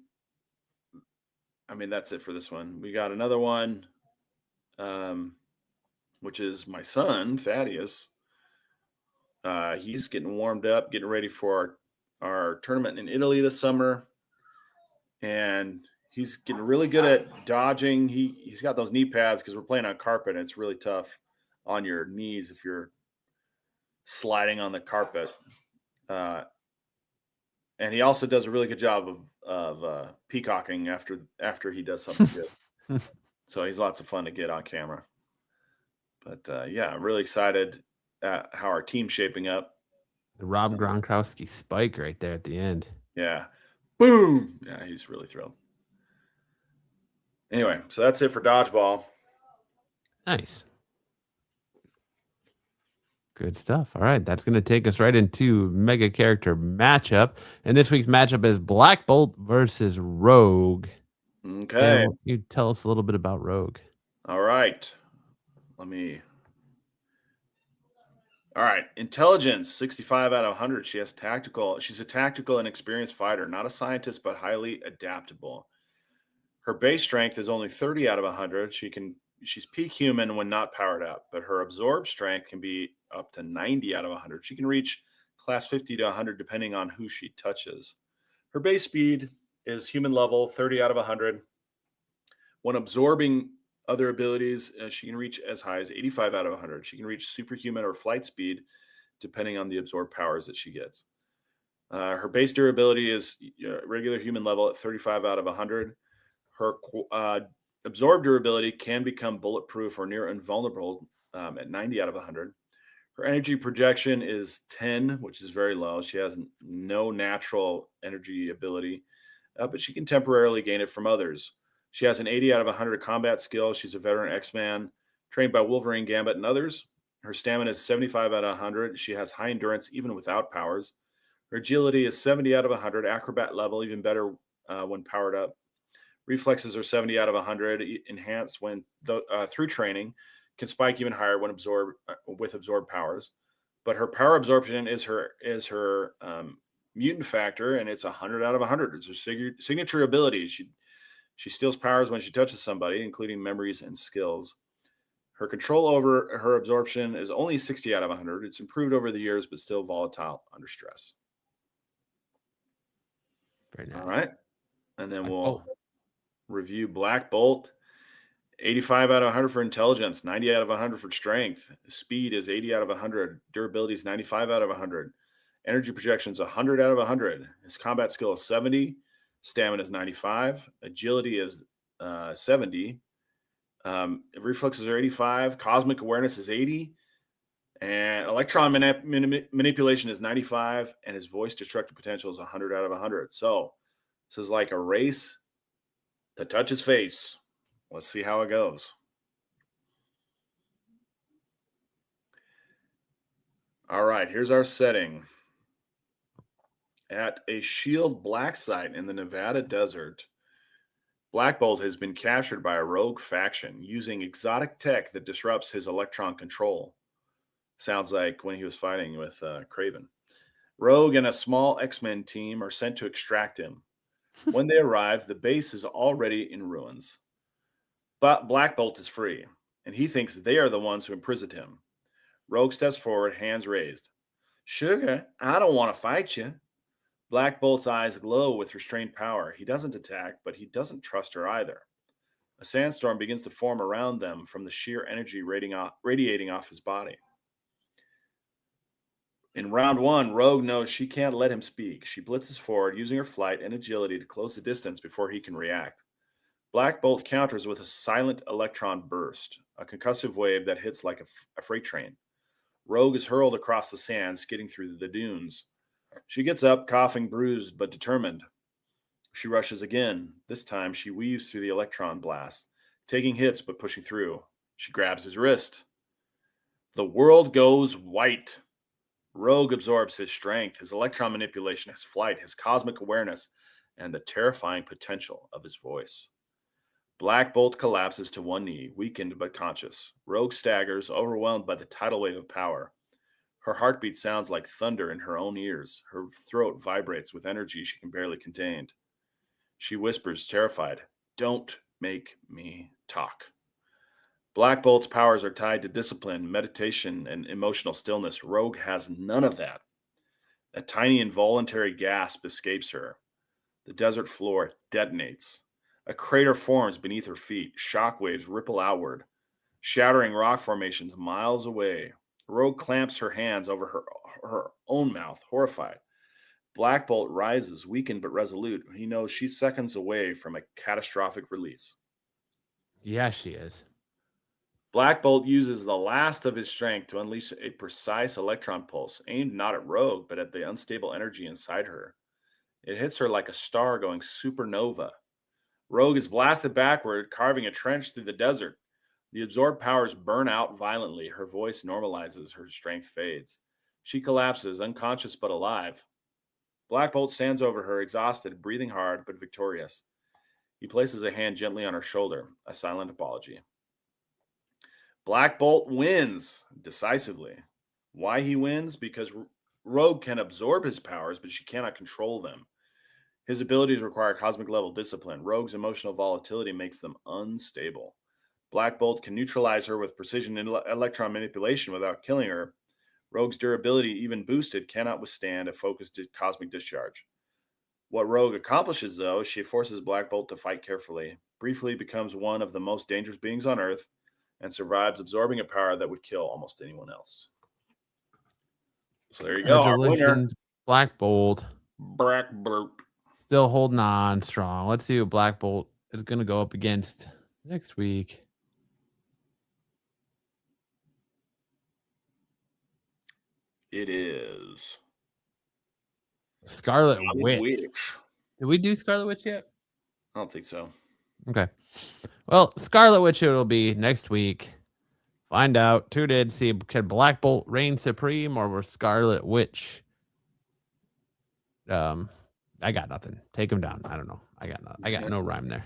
that's it for this one. We got another one, which is my son, Thaddeus. He's getting warmed up, getting ready for our tournament in Italy this summer. And he's getting really good at dodging. He's got those knee pads because we're playing on carpet, and it's really tough on your knees if you're sliding on the carpet. And he also does a really good job of peacocking after he does something good. So he's lots of fun to get on camera. But yeah, I'm really excited. how our team's shaping up. The Rob Gronkowski spike right there at the end. Yeah. Boom. Yeah, he's really thrilled. Anyway, so that's it for dodgeball. Nice. Good stuff. All right. That's going to take us right into mega character matchup. And this week's matchup is Black Bolt versus Rogue. Okay. And you tell us a little bit about Rogue. All right. All right. Intelligence, 65 out of 100. She's a tactical and experienced fighter, not a scientist, but highly adaptable. Her base strength is only 30 out of 100. She's peak human when not powered up, but her absorb strength can be up to 90 out of 100. She can reach class 50 to 100 depending on who she touches. Her base speed is human level, 30 out of 100. When absorbing other abilities, she can reach as high as 85 out of 100. She can reach superhuman or flight speed depending on the absorbed powers that she gets. Her base durability is regular human level at 35 out of 100. Her absorb durability can become bulletproof or near invulnerable at 90 out of 100. Her energy projection is 10, which is very low. She has no natural energy ability, but she can temporarily gain it from others. She has an 80 out of 100 combat skill. She's a veteran X-Man trained by Wolverine, Gambit, and others. Her stamina is 75 out of 100. She has high endurance even without powers. Her agility is 70 out of 100. Acrobat level, even better when powered up. Reflexes are 70 out of 100, enhanced when through training, can spike even higher when with absorbed powers. But her power absorption is her mutant factor, and it's 100 out of 100. It's her signature ability. She steals powers when she touches somebody, including memories and skills. Her control over her absorption is only 60 out of 100. It's improved over the years, but still volatile under stress. Very nice. All right. And then we'll review Black Bolt. 85 out of 100 for intelligence, 90 out of 100 for strength. Speed is 80 out of 100. Durability is 95 out of 100. Energy projection is 100 out of 100. His combat skill is 70. Stamina is 95. Agility is 70. Reflexes are 85. Cosmic awareness is 80. And electron manipulation is 95. And his voice destructive potential is 100 out of 100. So this is like a race to touch his face. Let's see how it goes. All right, here's our setting. At a shield black site in the Nevada desert, Black Bolt has been captured by a rogue faction using exotic tech that disrupts his electron control. Sounds like when he was fighting with Kraven. Rogue and a small X-Men team are sent to extract him. When they arrive, the base is already in ruins. But Black Bolt is free, and he thinks they are the ones who imprisoned him. Rogue steps forward, hands raised. Sugar, I don't want to fight you. Black Bolt's eyes glow with restrained power. He doesn't attack, but he doesn't trust her either. A sandstorm begins to form around them from the sheer energy radiating off his body. In round one, Rogue knows she can't let him speak. She blitzes forward, using her flight and agility to close the distance before he can react. Black Bolt counters with a silent electron burst, a concussive wave that hits like a freight train. Rogue is hurled across the sand, skidding through the dunes. She gets up, coughing, bruised, but determined. She rushes again. This time, she weaves through the electron blast, taking hits but pushing through. She grabs his wrist. The world goes white. Rogue absorbs his strength, his electron manipulation, his flight, his cosmic awareness, and the terrifying potential of his voice. Black Bolt collapses to one knee, weakened but conscious. Rogue staggers, overwhelmed by the tidal wave of power. Her heartbeat sounds like thunder in her own ears. Her throat vibrates with energy she can barely contain. She whispers, terrified, "Don't make me talk." Black Bolt's powers are tied to discipline, meditation, and emotional stillness. Rogue has none of that. A tiny involuntary gasp escapes her. The desert floor detonates. A crater forms beneath her feet. Shockwaves ripple outward, shattering rock formations miles away. Rogue clamps her hands over her own mouth, horrified. Black Bolt rises, weakened but resolute. He knows she's seconds away from a catastrophic release. Yeah, she is. Black Bolt uses the last of his strength to unleash a precise electron pulse, aimed not at Rogue, but at the unstable energy inside her. It hits her like a star going supernova. Rogue is blasted backward, carving a trench through the desert. The absorbed powers burn out violently. Her voice normalizes. Her strength fades. She collapses, unconscious but alive. Black Bolt stands over her, exhausted, breathing hard, but victorious. He places a hand gently on her shoulder, a silent apology. Black Bolt wins decisively. Why he wins? Because Rogue can absorb his powers, but she cannot control them. His abilities require cosmic level discipline. Rogue's emotional volatility makes them unstable. Black Bolt can neutralize her with precision electron manipulation without killing her. Rogue's durability, even boosted, cannot withstand a focused cosmic discharge. What Rogue accomplishes, though, is she forces Black Bolt to fight carefully, briefly becomes one of the most dangerous beings on Earth, and survives, absorbing a power that would kill almost anyone else. So there you go, our winner. Black Bolt. Black Bolt. Still holding on strong. Let's see what Black Bolt is going to go up against next week. It is Scarlet Witch. Did we do Scarlet Witch yet? I don't think so. Okay. Well, Scarlet Witch it'll be next week. Find out. Tune in. See, can Black Bolt reign supreme or will Scarlet Witch? I got nothing. Take him down. I don't know. I got no rhyme there.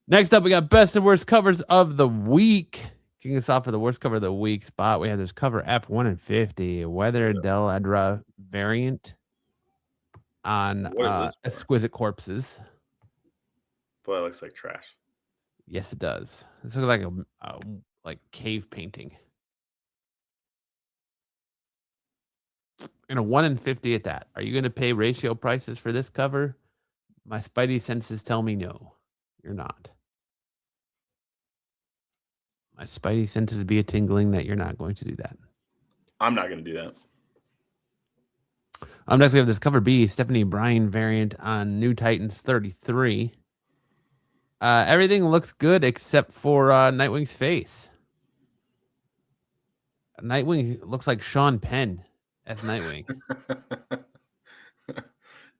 Next up, we got best and worst covers of the week. Kicking us off for the worst cover of the week spot, we have this cover F1 and 50, Weather Del Edra variant on Exquisite Corpses. Boy, it looks like trash. Yes, it does. This looks like a like cave painting. And a 1 in 50 at that. Are you going to pay ratio prices for this cover? My spidey senses tell me no. You're not. My spidey senses be a tingling that you're not going to do that. I'm not going to do that. Next we have this cover B, Stephanie Bryan variant on New Titans 33. Everything looks good except for Nightwing's face. Nightwing looks like Sean Penn as Nightwing.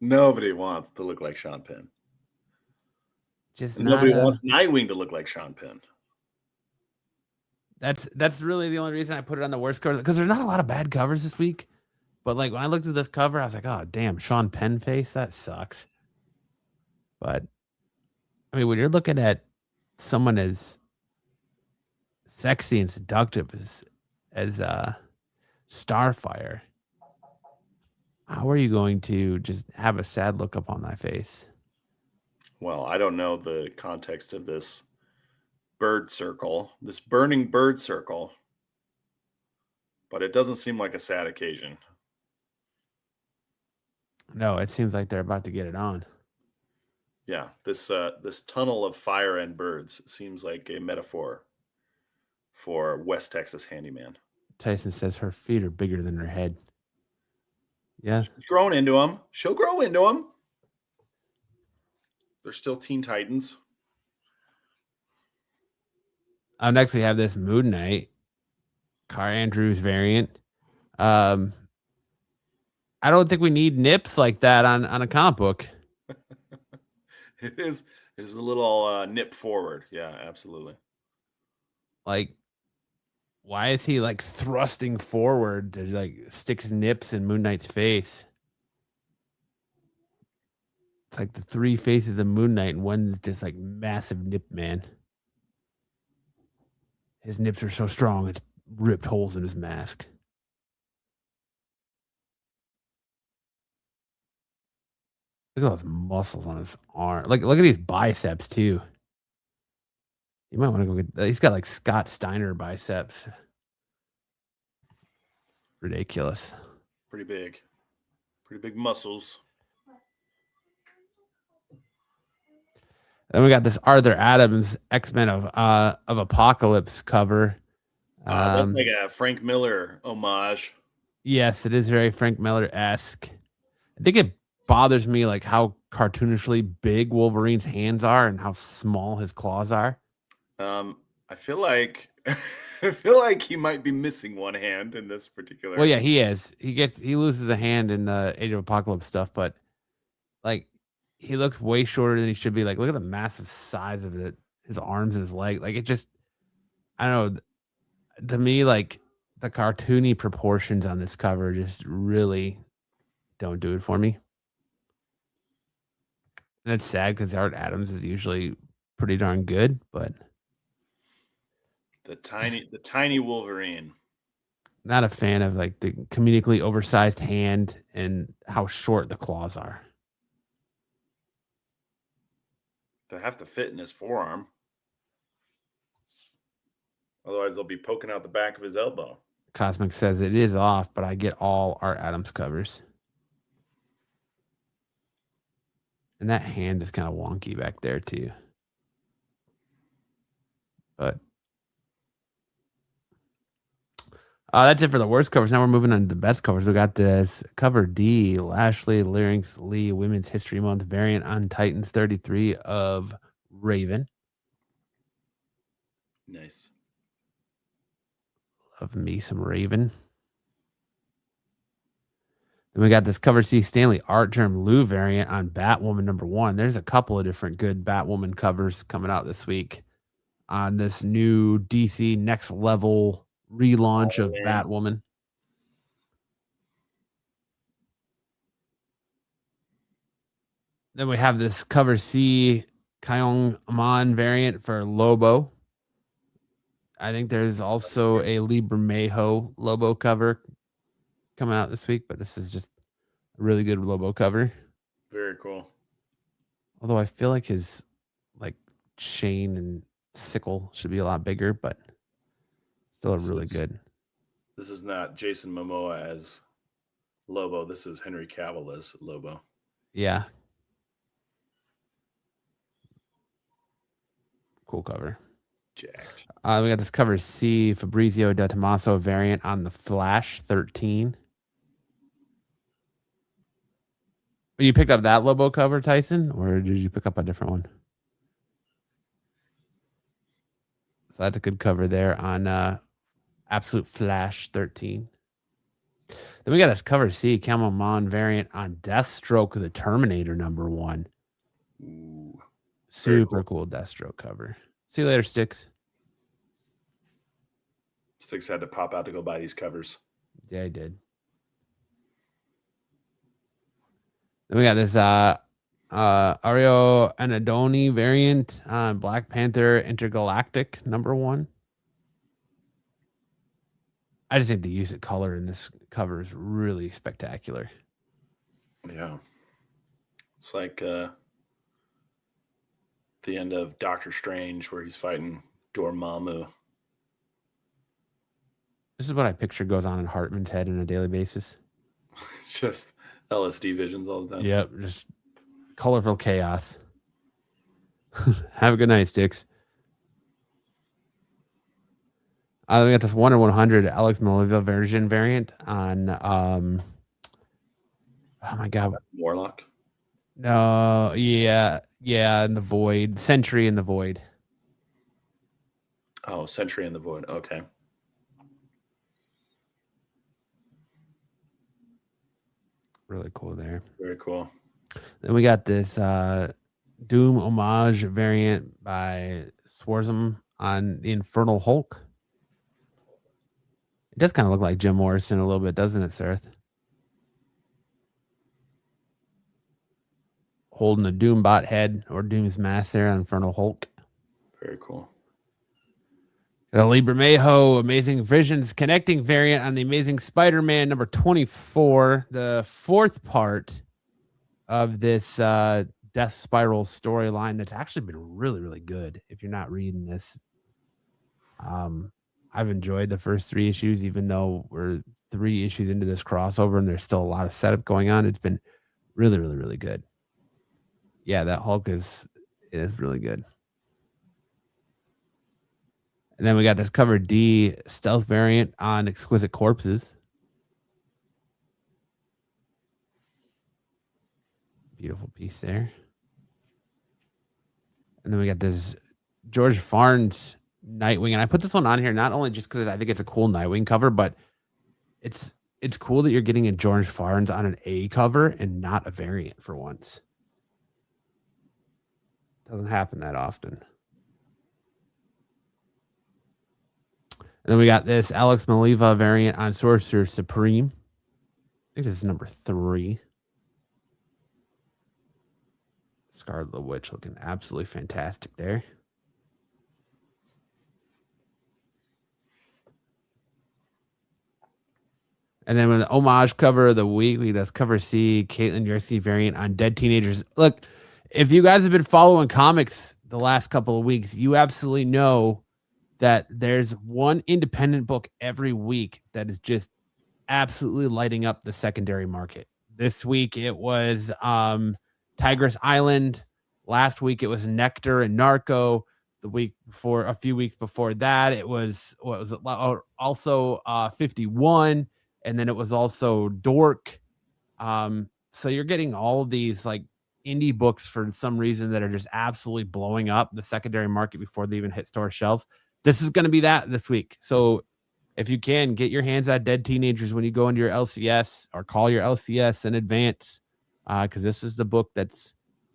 Nobody wants to look like Sean Penn. Nobody wants Nightwing to look like Sean Penn. That's really the only reason I put it on the worst cover, because there's not a lot of bad covers this week. But like when I looked at this cover, I was like, oh damn, Sean Penn face, that sucks. But I mean, when you're looking at someone as sexy and seductive as Starfire, how are you going to just have a sad look up on that face? Well, I don't know the context of this bird circle, this burning bird circle, but it doesn't seem like a sad occasion. No, it seems like they're about to get it on. Yeah, this tunnel of fire and birds seems like a metaphor for West Texas handyman. Tyson says her feet are bigger than her head. Yeah. She's growing into them. She'll grow into them. They're still Teen Titans. Next, we have this Moon Knight, Car Andrews variant. I don't think we need nips like that on a comic book. It is a little nip forward. Yeah, absolutely. Like, why is he like thrusting forward to like stick his nips in Moon Knight's face? It's like the three faces of Moon Knight, and one's just like massive nip man. His nips are so strong, it's ripped holes in his mask. Look at those muscles on his arm. Look at these biceps too. You might want to go get. He's got like Scott Steiner biceps. Ridiculous. Pretty big muscles. Then we got this Arthur Adams X-Men of Apocalypse cover. That's like a Frank Miller homage. Yes, it is very Frank Miller-esque. I think it bothers me like how cartoonishly big Wolverine's hands are and how small his claws are. I I feel like he might be missing one hand in this particular. Well, yeah, he is. He loses a hand in the Age of Apocalypse stuff, but like he looks way shorter than he should be. Like, look at the massive size of it, his arms and his leg. Like, it just, I don't know. To me, like the cartoony proportions on this cover just really don't do it for me. And it's sad because Art Adams is usually pretty darn good, but the tiny Wolverine. Not a fan of like the comedically oversized hand and how short the claws are. They have to fit in his forearm. Otherwise, they'll be poking out the back of his elbow. Cosmic says it is off, but I get all Art Adams covers. And that hand is kind of wonky back there too. But that's it for the worst covers. Now we're moving on to the best covers. We got this cover D, Lashley Larynx Lee Women's History Month variant on Titans 33 of Raven. Nice. Love me some Raven. Then we got this cover C Stanley Art Germ Lou variant on Batwoman #1. There's a couple of different good Batwoman covers coming out this week on this new DC Next Level relaunch of Batwoman. Then we have this cover C Kyung Amon variant for Lobo. I think there's also a Lee Bermejo Lobo cover coming out this week, but this is just a really good Lobo cover. Very cool. Although I feel like his like chain and sickle should be a lot bigger, but still really good. This is not Jason Momoa as Lobo. This is Henry Cavill as Lobo. Yeah. Cool cover. Jacked. We got this cover C Fabrizio Da Tommaso variant on the Flash 13. You picked up that Lobo cover, Tyson, or did you pick up a different one? So that's a good cover there on Absolute Flash 13. Then we got this cover C Camel Mon variant on Deathstroke of the Terminator #1. Ooh, super cool Deathstroke cover. See you later, Sticks. Sticks had to pop out to go buy these covers. Yeah, I did. Then we got this Ario Anadoni variant on Black Panther Intergalactic #1. I just think the use of color in this cover is really spectacular. Yeah. It's like the end of Doctor Strange where he's fighting Dormammu. This is what I picture goes on in Hartman's head on a daily basis. Just LSD visions all the time. Yep, just colorful chaos. Have a good night, Sticks. We got this Wonder 100 Alex Melville version variant on oh my god, Warlock. No, yeah, in the Void, Sentry in the Void. Oh, Sentry in the Void. Okay. Really cool there. Very cool. Then we got this Doom homage variant by Swarzum on the Infernal Hulk. It does kind of look like Jim Morrison a little bit, doesn't it, Sirth? Holding a Doombot head or Doom's mask there on Infernal Hulk. Very cool. Lee Bermejo Amazing Visions connecting variant on the Amazing Spider-Man #24, the fourth part of this Death Spiral storyline that's actually been really, really good. If you're not reading this, I've enjoyed the first 3 issues, even though we're 3 issues into this crossover and there's still a lot of setup going on. It's been really, really, really good. Yeah, that Hulk is really good. And then we got this cover D stealth variant on Exquisite Corpses. Beautiful piece there. And then we got this George Farnes Nightwing, and I put this one on here not only just because I think it's a cool Nightwing cover, but it's cool that you're getting a George Farns on an A cover and not a variant for once. Doesn't happen that often. And then we got this Alex Maliva variant on Sorcerer Supreme. I think this is number 3. Scarlet Witch looking absolutely fantastic there. And then with the homage cover of the week, that's cover C, Caitlin Yersey variant on Dead Teenagers. Look, if you guys have been following comics the last couple of weeks, you absolutely know that there's one independent book every week that is just absolutely lighting up the secondary market. This week it was Tigress Island. Last week it was Nectar and Narco. The week before, a few weeks before that, it was also 51. And then it was also Dork. So you're getting all of these like indie books for some reason that are just absolutely blowing up the secondary market before they even hit store shelves. This is going to be that this week. So if you can, get your hands on Dead Teenagers when you go into your LCS or call your LCS in advance, because this is the book that's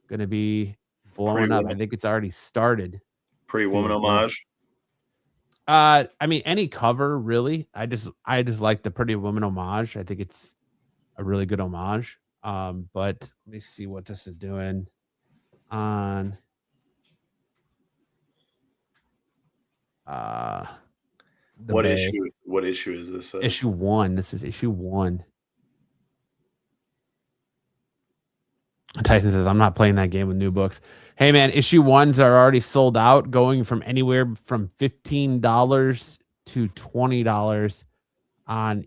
going to be blowing up. I think it's already started. Pretty Woman homage. I mean, any cover really. I just like the Pretty Woman homage. I think it's a really good homage. But let me see what this is doing on what issue? What issue is this? Issue 1. This is issue 1. Tyson says, I'm not playing that game with new books. Hey, man, issue 1s are already sold out, going from anywhere from $15 to $20 on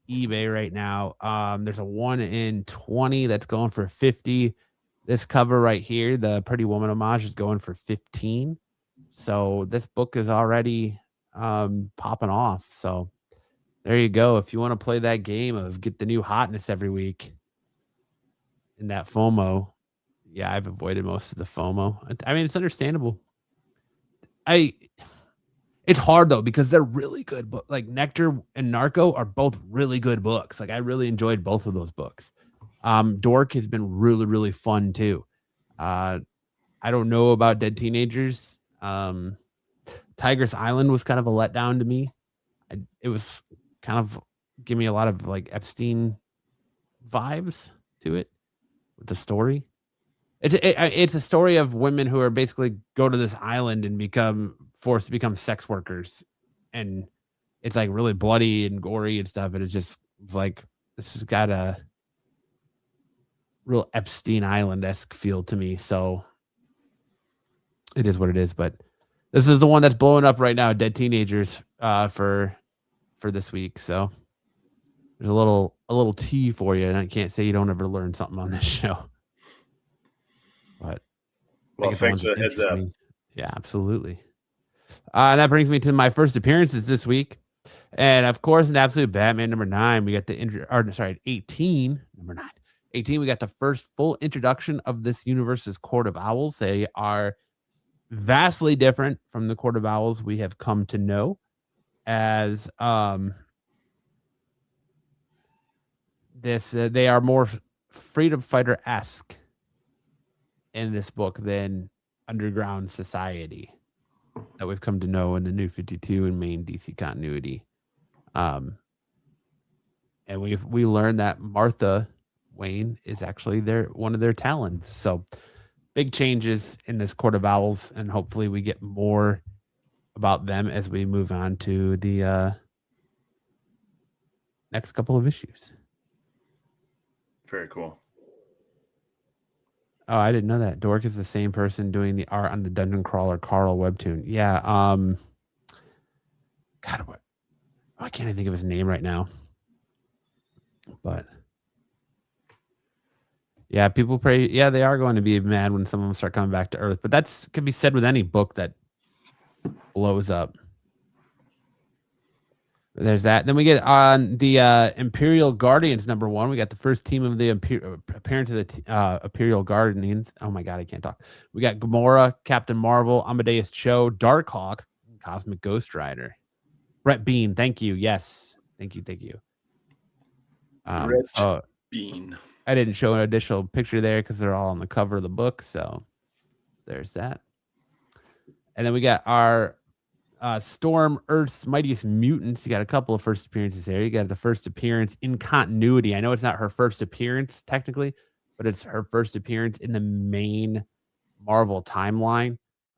eBay right now. There's a 1 in 20 that's going for $50. This cover right here, the Pretty Woman homage, is going for $15. So this book is already popping off. So there you go. If you want to play that game of get the new hotness every week in that FOMO, yeah, I've avoided most of the FOMO. I mean, it's understandable. It's hard though, because they're really good books. Like Nectar and Narco are both really good books. Like I really enjoyed both of those books. Dork has been really, really fun too. I don't know about Dead Teenagers. Tigress Island was kind of a letdown to me. It was kind of give me a lot of like Epstein vibes to it with the story. It's a story of women who are basically go to this island and become forced to become sex workers, and it's like really bloody and gory and stuff. And it's like this has got a real Epstein Island-esque feel to me. So it is what it is. But this is the one that's blowing up right now, Dead Teenagers, for this week. So there's a little tea for you, and I can't say you don't ever learn something on this show. But well, thanks for the heads up. Yeah, absolutely. And that brings me to my first appearances this week. And of course, in Absolute Batman number 9, we got 18, number 9. 18, we got the first full introduction of this universe's Court of Owls. They are vastly different from the Court of Owls we have come to know as they are more freedom fighter-esque in this book than underground society that we've come to know in the New 52 and main DC continuity. And we learned that Martha Wayne is actually one of their talents. So big changes in this Court of Owls, and hopefully we get more about them as we move on to the next couple of issues. Very cool. Oh, I didn't know that. Dork is the same person doing the art on the Dungeon Crawler Carl webtoon. Yeah. God, I can't even think of his name right now. But yeah, people pray. Yeah, they are going to be mad when some of them start coming back to Earth. But that's can be said with any book that blows up. There's that. Then we get on the Imperial Guardians number 1. We got the first team of the appearance of the Imperial Guardians. Oh my God, I can't talk. We got Gamora, Captain Marvel, Amadeus Cho, Darkhawk, Cosmic Ghost Rider. Brett Bean, thank you. Yes, thank you. Brett So Bean. I didn't show an additional picture there because they're all on the cover of the book. So there's that. And then we got our Storm, Earth's Mightiest Mutants. You got a couple of first appearances there. You got the first appearance in continuity. I know it's not her first appearance technically, but it's her first appearance in the main Marvel timeline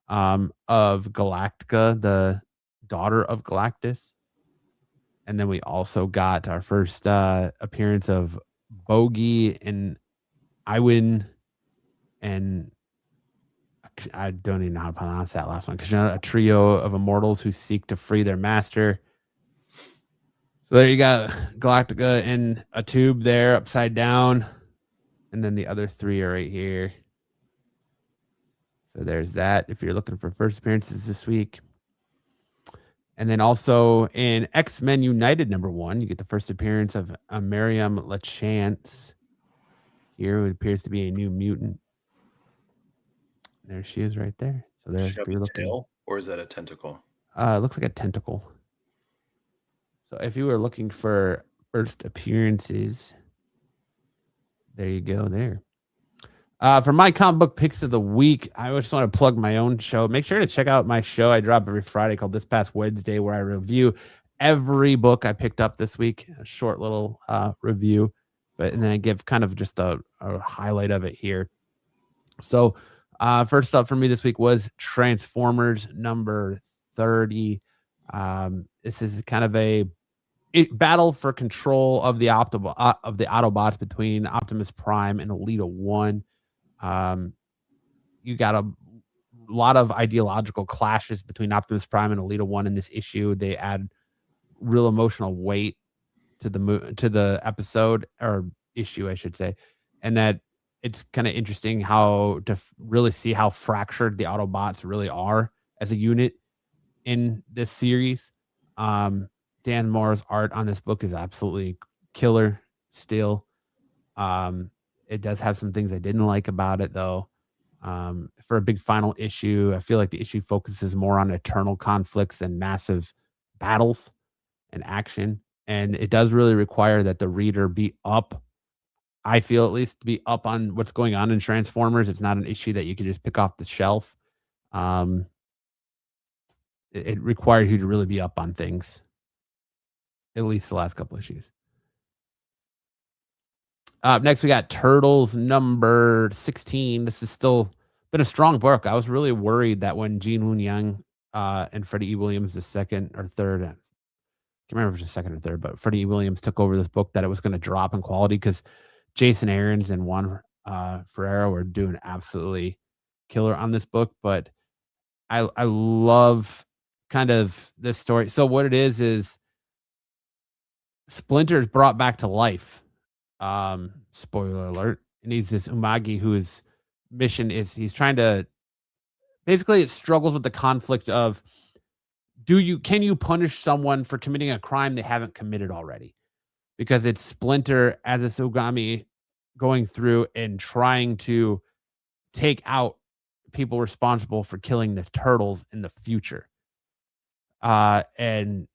of Galactica, the daughter of Galactus. And then we also got our first appearance of Bogey and Iwin, and I don't even know how to pronounce that last one, because a trio of immortals who seek to free their master. So there you got Galactica in a tube there, upside down, and then the other three are right here. So there's that if you're looking for first appearances this week. And then also in X-Men United #1, you get the first appearance of Miriam LaChance. Here it appears to be a new mutant. There she is right there. So there's Does she have a tail, or is that a tentacle? It looks like a tentacle. So if you were looking for first appearances, there you go there. For my comic book picks of the week, I just want to plug my own show. Make sure to check out my show I drop every Friday called This Past Wednesday, where I review every book I picked up this week. A short little review, and then I give kind of just a highlight of it here. So first up for me this week was Transformers number 30. This is kind of a battle for control of the Autobots between Optimus Prime and Elita 1. You got a lot of ideological clashes between Optimus Prime and Elita 1 in this issue. They add real emotional weight to the episode, or issue, I should say, and that it's kind of interesting how to really see how fractured the Autobots really are as a unit in this series. Dan Moore's art on this book is absolutely killer still. It does have some things I didn't like about it, though. For a big final issue, I feel like the issue focuses more on eternal conflicts and massive battles and action. And it does really require that the reader be up, I feel at least, to be up on what's going on in Transformers. It's not an issue that you can just pick off the shelf. It requires you to really be up on things, at least the last couple issues. Next, we got Turtles number 16. This has still been a strong book. I was really worried that when Gene Luen Yang and Freddie E. Williams, the second or third, I can't remember if it was the second or third, but Freddie E. Williams took over this book, that it was going to drop in quality, because Jason Aaron's and Juan Ferreira were doing absolutely killer on this book. But I love kind of this story. So what it is Splinter's brought back to life. Spoiler alert. And he's this Umagi whose mission is, he's trying to, basically it struggles with the conflict of, can you punish someone for committing a crime they haven't committed already? Because it's Splinter as a Sugami going through and trying to take out people responsible for killing the turtles in the future. And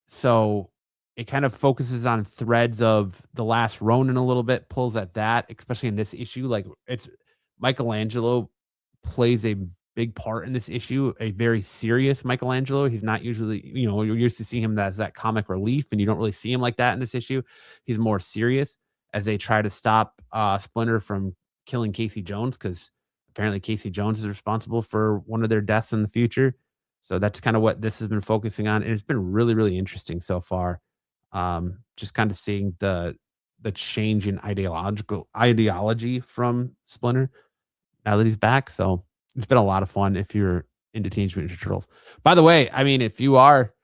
so it kind of focuses on threads of The Last Ronin a little bit, pulls at that, especially in this issue. Like, it's Michelangelo plays a big part in this issue, a very serious Michelangelo. He's not usually, you're used to seeing him as that comic relief, and you don't really see him like that in this issue. He's more serious as they try to stop Splinter from killing Casey Jones, because apparently Casey Jones is responsible for one of their deaths in the future. So that's kind of what this has been focusing on. And it's been really, really interesting so far. Just kind of seeing the change in ideology from Splinter now that he's back. So it's been a lot of fun if you're into Teenage Mutant Ninja Turtles. By the way, I mean, if you are,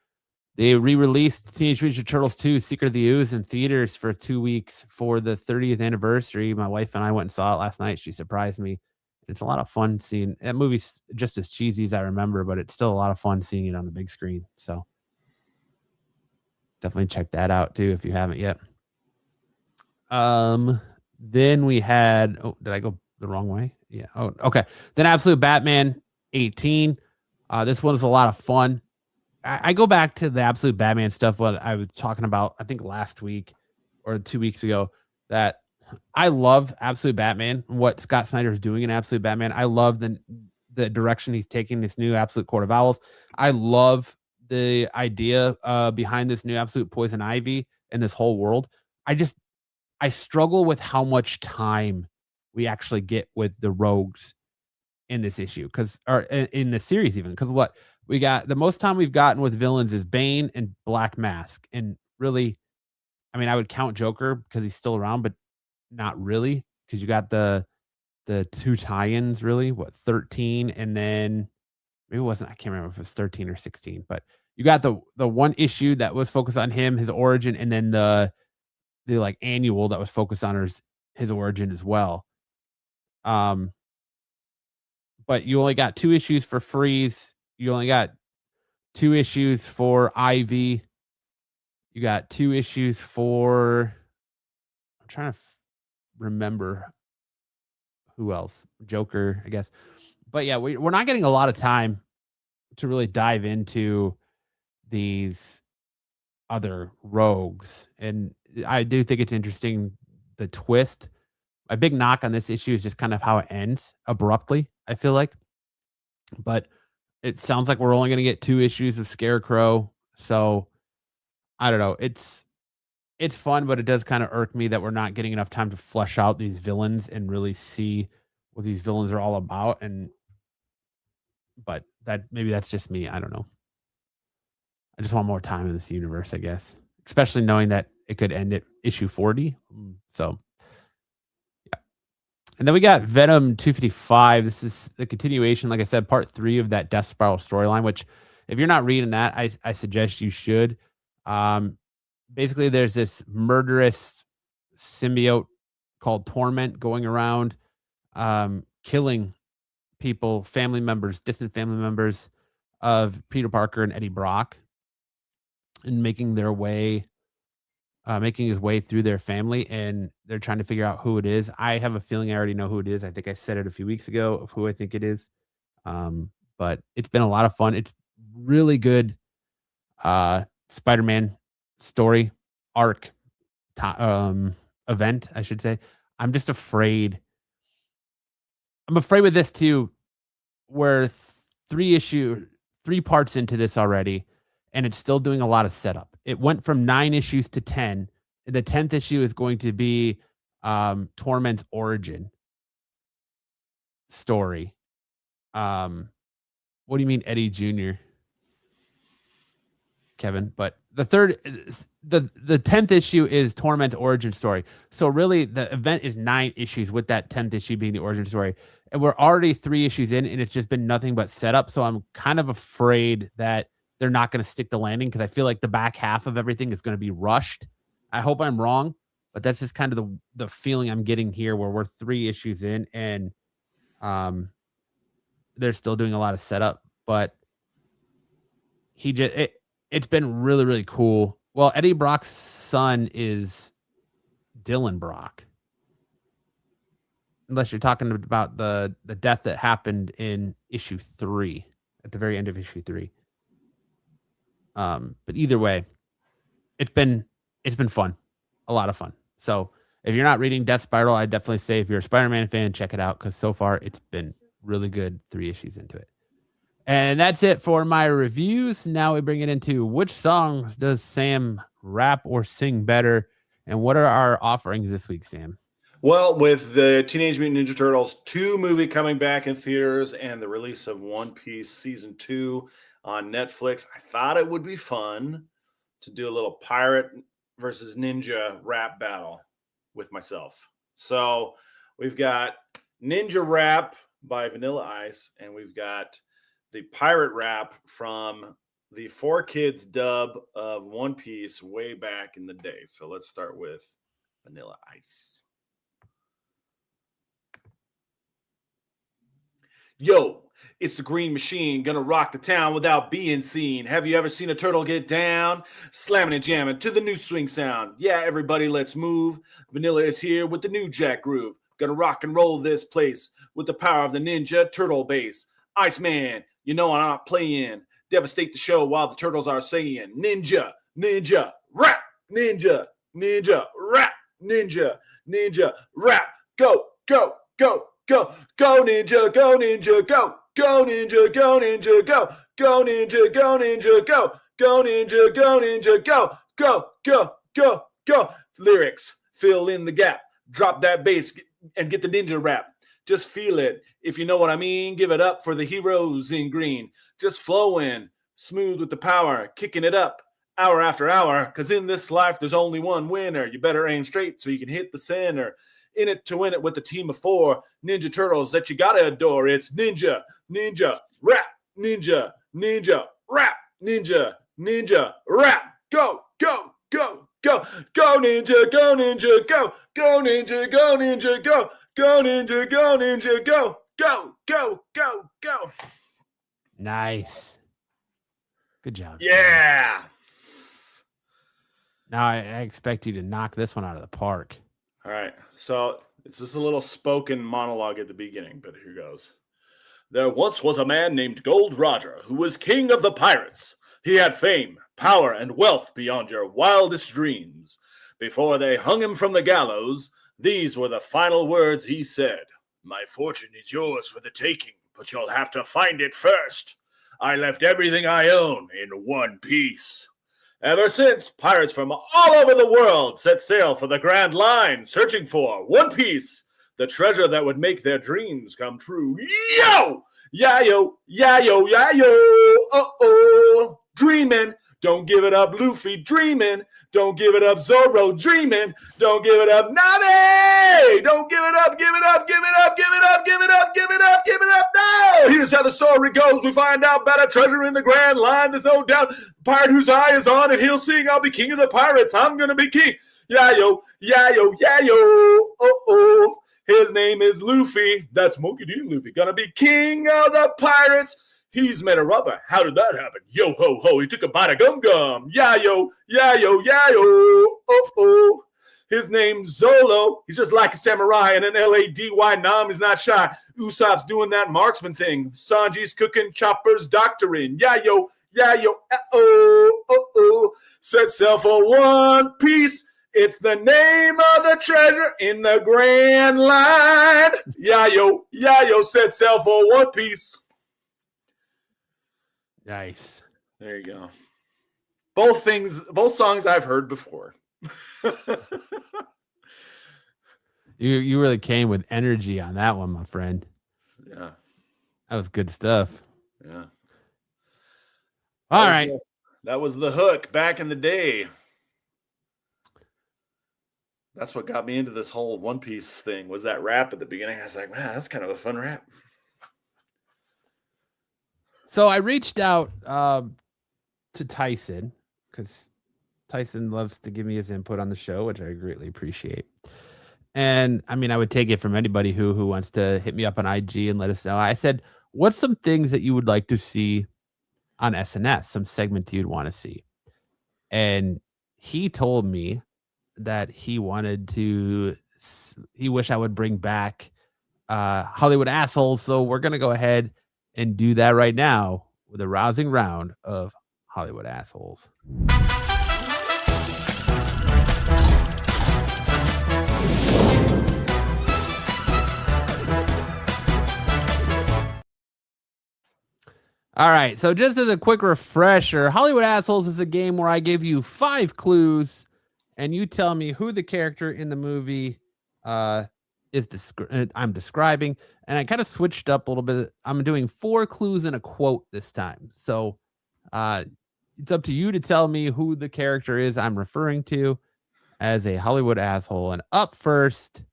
they re-released Teenage Mutant Ninja Turtles 2 Secret of the Ooze in theaters for 2 weeks for the 30th anniversary. My wife and I went and saw it last night. She surprised me. It's a lot of fun seeing that movie's just as cheesy as I remember, but it's still a lot of fun seeing it on the big screen. So definitely check that out too if you haven't yet. Then we had, did I go the wrong way? Yeah. Oh, okay. Then Absolute Batman 18. This one was a lot of fun. I go back to the Absolute Batman stuff, what I was talking about, I think last week or 2 weeks ago, that I love Absolute Batman, what Scott Snyder is doing in Absolute Batman. I love the direction he's taking this new Absolute Court of Owls. I love the idea behind this new Absolute Poison Ivy and this whole world. I struggle with how much time we actually get with the rogues in this issue, or in the series, even because what we got, the most time we've gotten with villains is Bane and Black Mask. And really, I mean, I would count Joker because he's still around, but not really, because you got the two tie-ins, really, what, 13, and then maybe it wasn't, I can't remember if it was 13 or 16, but you got the one issue that was focused on him, his origin, and then the like annual that was focused on his origin as well. But you only got 2 issues for Freeze. You only got 2 issues for Ivy. You got 2 issues for, I'm trying to remember who else. Joker, I guess. But yeah, we're not getting a lot of time to really dive into these other rogues. And I do think it's interesting, the twist. My big knock on this issue is just kind of how it ends abruptly, I feel like. But it sounds like we're only going to get 2 issues of Scarecrow. So I don't know. It's fun, but it does kind of irk me that we're not getting enough time to flesh out these villains and really see what these villains are all about. But maybe that's just me. I don't know. I just want more time in this universe, I guess, especially knowing that it could end at issue 40. So, yeah. And then we got Venom 255. This is the continuation, like I said, part 3 of that Death Spiral storyline, which if you're not reading that, I suggest you should. Basically, there's this murderous symbiote called Torment going around killing people, family members, distant family members of Peter Parker and Eddie Brock, and making his way through their family, and they're trying to figure out who it is. I have a feeling I already know who it is. I think I said it a few weeks ago of who I think it is. But it's been a lot of fun. It's really good Spider-Man story arc event, I should say. I'm just afraid. I'm afraid with this too. We're 3 parts into this already, and it's still doing a lot of setup. It went from 9 issues to 10. The 10th issue is going to be Torment's origin story. What do you mean, Eddie Jr.? Kevin, but the 10th issue is Torment origin story. So really the event is 9 issues, with that 10th issue being the origin story. And we're already 3 issues in, and it's just been nothing but setup. So I'm kind of afraid that they're not going to stick the landing, because I feel like the back half of everything is going to be rushed. I hope I'm wrong, but that's just kind of the feeling I'm getting here, where we're 3 issues in and they're still doing a lot of setup. But it's been really, really cool. Well, Eddie Brock's son is Dylan Brock. Unless you're talking about the death that happened in issue 3, at the very end of issue 3. But either way, it's been fun. A lot of fun. So if you're not reading Death Spiral, I definitely say if you're a Spider-Man fan, check it out, because so far it's been really good 3 issues into it. And that's it for my reviews. Now we bring it into which songs does Sam rap or sing better, and what are our offerings this week, Sam? Well, with the Teenage Mutant Ninja Turtles 2 movie coming back in theaters and the release of One Piece Season 2 on Netflix, I thought it would be fun to do a little pirate versus ninja rap battle with myself. So we've got Ninja Rap by Vanilla Ice, and we've got the pirate rap from the 4Kids dub of One Piece way back in the day. So let's start with Vanilla Ice. Yo, it's the Green Machine, gonna rock the town without being seen. Have you ever seen a turtle get down? Slamming and jamming to the new swing sound. Yeah, everybody, let's move. Vanilla is here with the new Jack Groove. Gonna rock and roll this place with the power of the Ninja Turtle bass. Iceman, you know I'm not playing. devastate the show while the turtles are singing ninja, ninja, rap, ninja, ninja, rap, ninja, ninja, rap. Go, go, go, go, go, ninja, go, ninja, go, go, ninja, go, ninja, go, go, ninja, go, ninja, go, go, ninja, go, ninja, go, go, go, go, go. Lyrics, fill in the gap, drop that bass and get the ninja rap. Just feel it, if you know what I mean. Give it up for the heroes in green. Just flowing, smooth with the power, kicking it up hour after hour. Because in this life, there's only one winner. You better aim straight so you can hit the center. In it to win it with a team of 4 Ninja Turtles that you gotta adore. It's ninja, ninja, rap, ninja, ninja, rap, ninja, ninja, rap. Go, go, go, go, go, ninja, go, ninja, go, go, ninja, go, ninja, go. Go, ninja, go, ninja, go, go, go, go, go. Nice. Good job. Yeah. Sam. Now I expect you to knock this one out of the park. All right. So it's just a little spoken monologue at the beginning, but here goes. There once was a man named Gold Roger who was king of the pirates. He had fame, power, and wealth beyond your wildest dreams. Before they hung him from the gallows, these were the final words he said. My fortune is yours for the taking, but you'll have to find it first. I left everything I own in one piece. Ever since, pirates from all over the world set sail for the Grand Line, searching for One Piece, the treasure that would make their dreams come true. Yo! Yeah-yo, yeah-yo, yeah-yo, uh-oh. Dreaming, don't give it up, Luffy, dreaming. Don't give it up, Zoro, dreaming. Don't give it up, Nami! Don't give it up, give it up, give it up, give it up, give it up, give it up, give it up. No! Here's how the story goes. We find out about a treasure in the Grand Line. There's no doubt. Pirate whose eye is on it, he'll sing, I'll be king of the pirates. I'm gonna be king. Yeah-yo, yeah-yo, yeah-yo, uh-oh. His name is Luffy. That's Monkey D. Luffy. Gonna be king of the pirates. He's made a rubber. How did that happen? Yo ho ho. He took a bite of gum gum. Yeah yo, yeah yo, yeah yo. Oh oh. His name's Zolo. He's just like a samurai and an Lady. Nam is not shy. Usopp's doing that marksman thing. Sanji's cooking choppers, doctoring. Yeah yo, oh oh. Set sail for One Piece. It's the name of the treasure in the Grand Line. Yeah yo, set sail for One Piece. Nice. There you go. Both songs I've heard before. You really came with energy on that one, my friend. Yeah. That was good stuff. Yeah. All right. That was the hook back in the day. That's what got me into this whole One Piece thing, was that rap at the beginning. I was like, man, that's kind of a fun rap. So I reached out to Tyson because Tyson loves to give me his input on the show, which I greatly appreciate. And I mean, I would take it from anybody who wants to hit me up on IG and let us know. I said, what's some things that you would like to see on SNS, some segments you'd want to see? And he told me that he wished I would bring back Hollywood Assholes. So we're going to go ahead and do that right now with a rousing round of Hollywood Assholes. All right, so just as a quick refresher, Hollywood Assholes is a game where I give you 5 clues and you tell me who the character in the movie I'm describing, and I kind of switched up a little bit. I'm doing 4 clues and a quote this time. So it's up to you to tell me who the character is I'm referring to as a Hollywood asshole. And up first,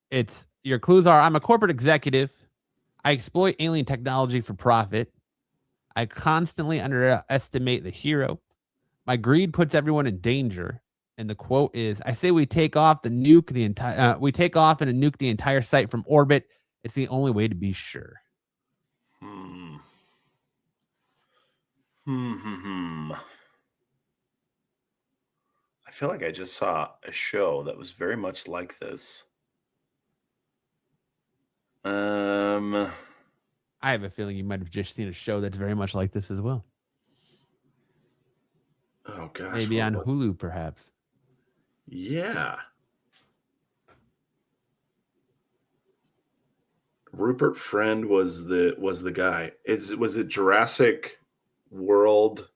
it's your clues are: I'm a corporate executive. I exploit alien technology for profit. I constantly underestimate the hero. My greed puts everyone in danger. And the quote is, I say we take off and nuke the entire site from orbit. It's the only way to be sure. I feel like I just saw a show that was very much like this. I have a feeling you might have just seen a show that's very much like this as well. Oh gosh. Maybe on Hulu, perhaps. Yeah. Rupert Friend was the guy. Was it Jurassic World?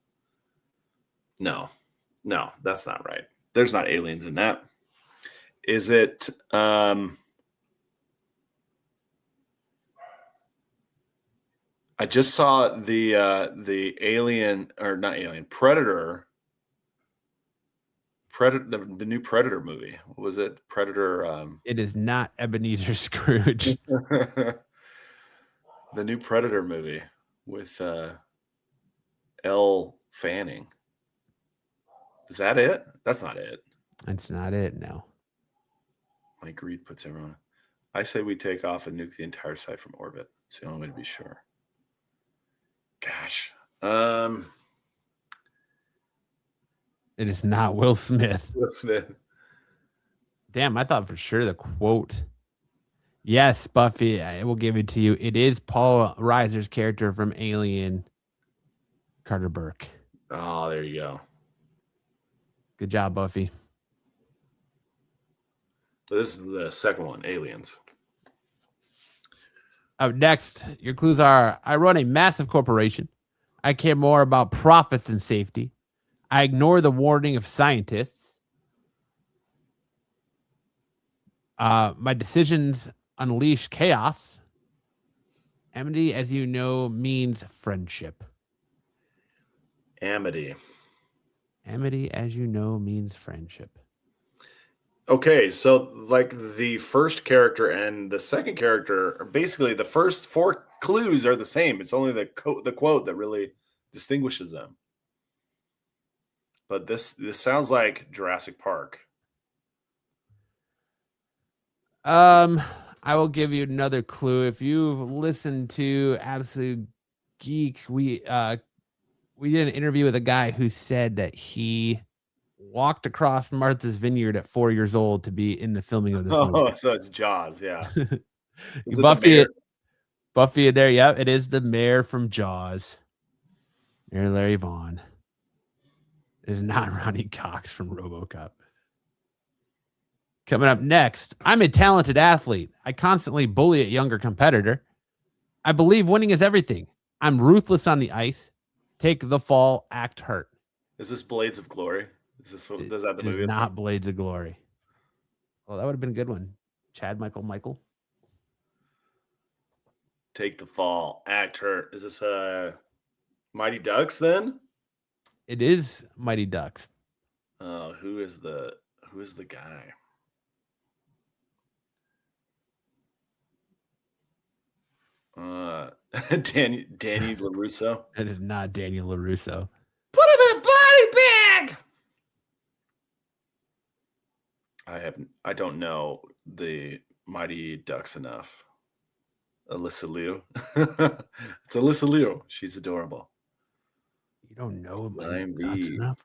No, that's not right. There's not aliens in that. Is it? I just saw the alien, or not alien, Predator. The new Predator movie. What was it? Predator. It is not Ebenezer Scrooge. The new Predator movie with Elle Fanning. Is that it? That's not it. That's not it. No. My greed puts everyone. I say we take off and nuke the entire site from orbit. It's the only way to be sure. Gosh. It is not Will Smith. Will Smith. Damn, I thought for sure the quote. Yes, Buffy, I will give it to you. It is Paul Reiser's character from Alien, Carter Burke. Oh, there you go. Good job, Buffy. So this is the second one, Aliens. Up next, your clues are: I run a massive corporation. I care more about profits than safety. I ignore the warning of scientists. My decisions unleash chaos. Amity, as you know, means friendship. Amity. Amity, as you know, means friendship. Okay, so like the first character and the second character are basically the first four clues are the same. It's only the quote that really distinguishes them. But this sounds like Jurassic Park. I will give you another clue. If you've listened to Absolute Geek, we did an interview with a guy who said that he walked across Martha's Vineyard at 4 years old to be in the filming of this movie. Oh, so it's Jaws, yeah. Is Buffy there, yeah, it is the mayor from Jaws. Mayor Larry Vaughn. It is not Ronnie Cox from RoboCop. Coming up next, I'm a talented athlete. I constantly bully a younger competitor. I believe winning is everything. I'm ruthless on the ice. Take the fall, act hurt. Is this Blades of Glory? Is this what does that the movie? It's not Blades of Glory. Well, that would have been a good one. Chad Michael. Take the fall, act hurt. Is this Mighty Ducks then? It is Mighty Ducks. Who is the guy? Danny LaRusso. It is not Daniel LaRusso. Put him in a body bag. I don't know the Mighty Ducks enough. Alyssa Liu. It's Alyssa Liu. She's adorable. You don't know Mighty Mighty Ducks Ducks enough?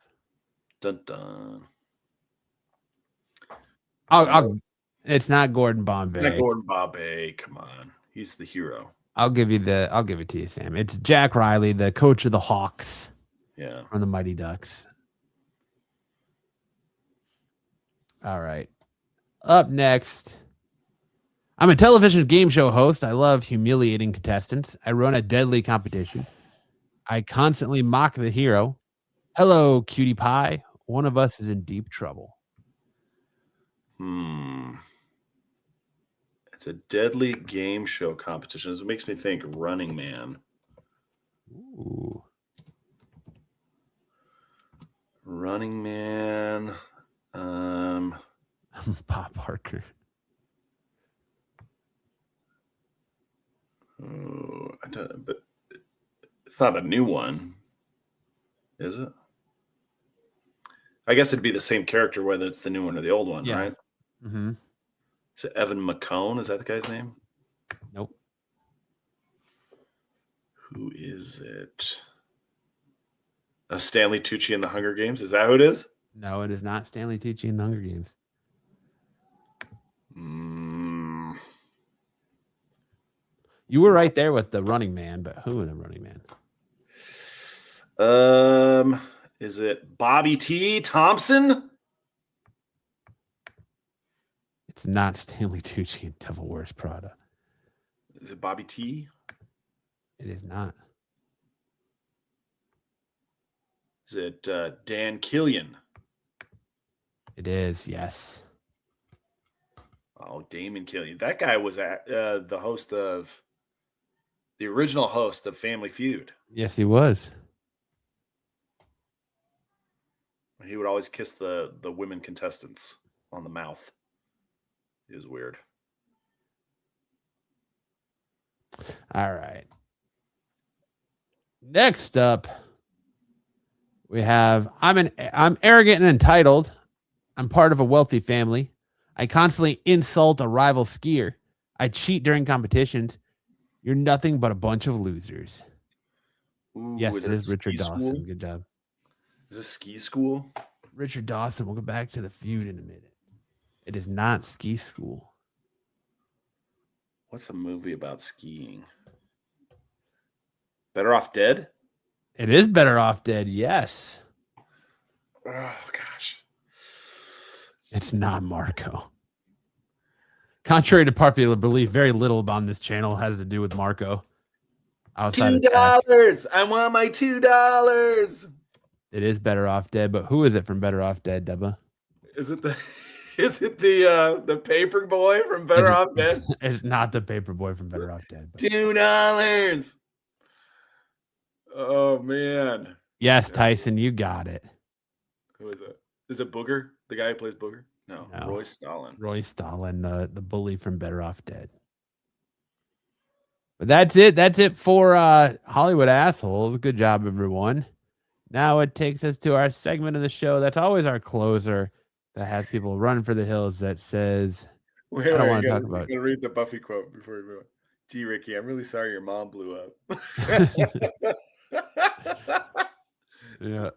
Dun dun. It's not Gordon Bombay. Not Gordon Bombay. Come on. He's the hero. I'll give it to you, Sam. It's Jack Riley, the coach of the Hawks. Yeah. On the Mighty Ducks. All right. Up next, I'm a television game show host. I love humiliating contestants. I run a deadly competition. I constantly mock the hero. Hello, cutie pie. One of us is in deep trouble. It's a deadly game show competition. This makes me think Running Man. Ooh. Running Man. Bob Barker. Oh, I don't, but it's not a new one, is it? I guess it'd be the same character whether it's the new one or the old one, Yeah. right? Mm-hmm. Is it Evan McCone? Is that the guy's name? Nope. Who is it? Stanley Tucci in the Hunger Games? Is that who it is? No, it is not Stanley Tucci in the Hunger Games. You were right there with the Running Man, but who in the Running Man? Is it Bobby T. Thompson? It's not Stanley Tucci and Devil Wears Prada. Is it Bobby T? It is not. Is it Dan Killian? It is, yes. Oh, Damon Killian. That guy was the original host of Family Feud. Yes, he was. He would always kiss the women contestants on the mouth. It was weird. All right. Next up, we have I'm arrogant and entitled. I'm part of a wealthy family. I constantly insult a rival skier. I cheat during competitions. You're nothing but a bunch of losers. Ooh, Yes, it is Richard Dawson. School? Good job. Is this ski school? Richard Dawson. We'll go back to the feud in a minute. It is not ski school. What's a movie about skiing? Better Off Dead? It is Better Off Dead, yes. Oh, gosh. It's not Marco. Contrary to popular belief, very little on this channel has to do with Marco. $2. I want my $2. It is Better Off Dead, but who is it from Better Off Dead, Debba? Is it the paper boy from Better Off Dead? It's not the paper boy from Better Off Dead. But... $2. Oh man. Yes, Tyson, you got it. Who is it? Is it Booger? The guy who plays Booger? No. Roy Stalin. Roy Stalin, the bully from Better Off Dead. But that's it. That's it for Hollywood Assholes. Good job, everyone. Now it takes us to our segment of the show that's always our closer that has people run for the hills that says, I don't want to talk about. I'm going to read the Buffy quote before we move on. Gee, Ricky, I'm really sorry your mom blew up. Yeah.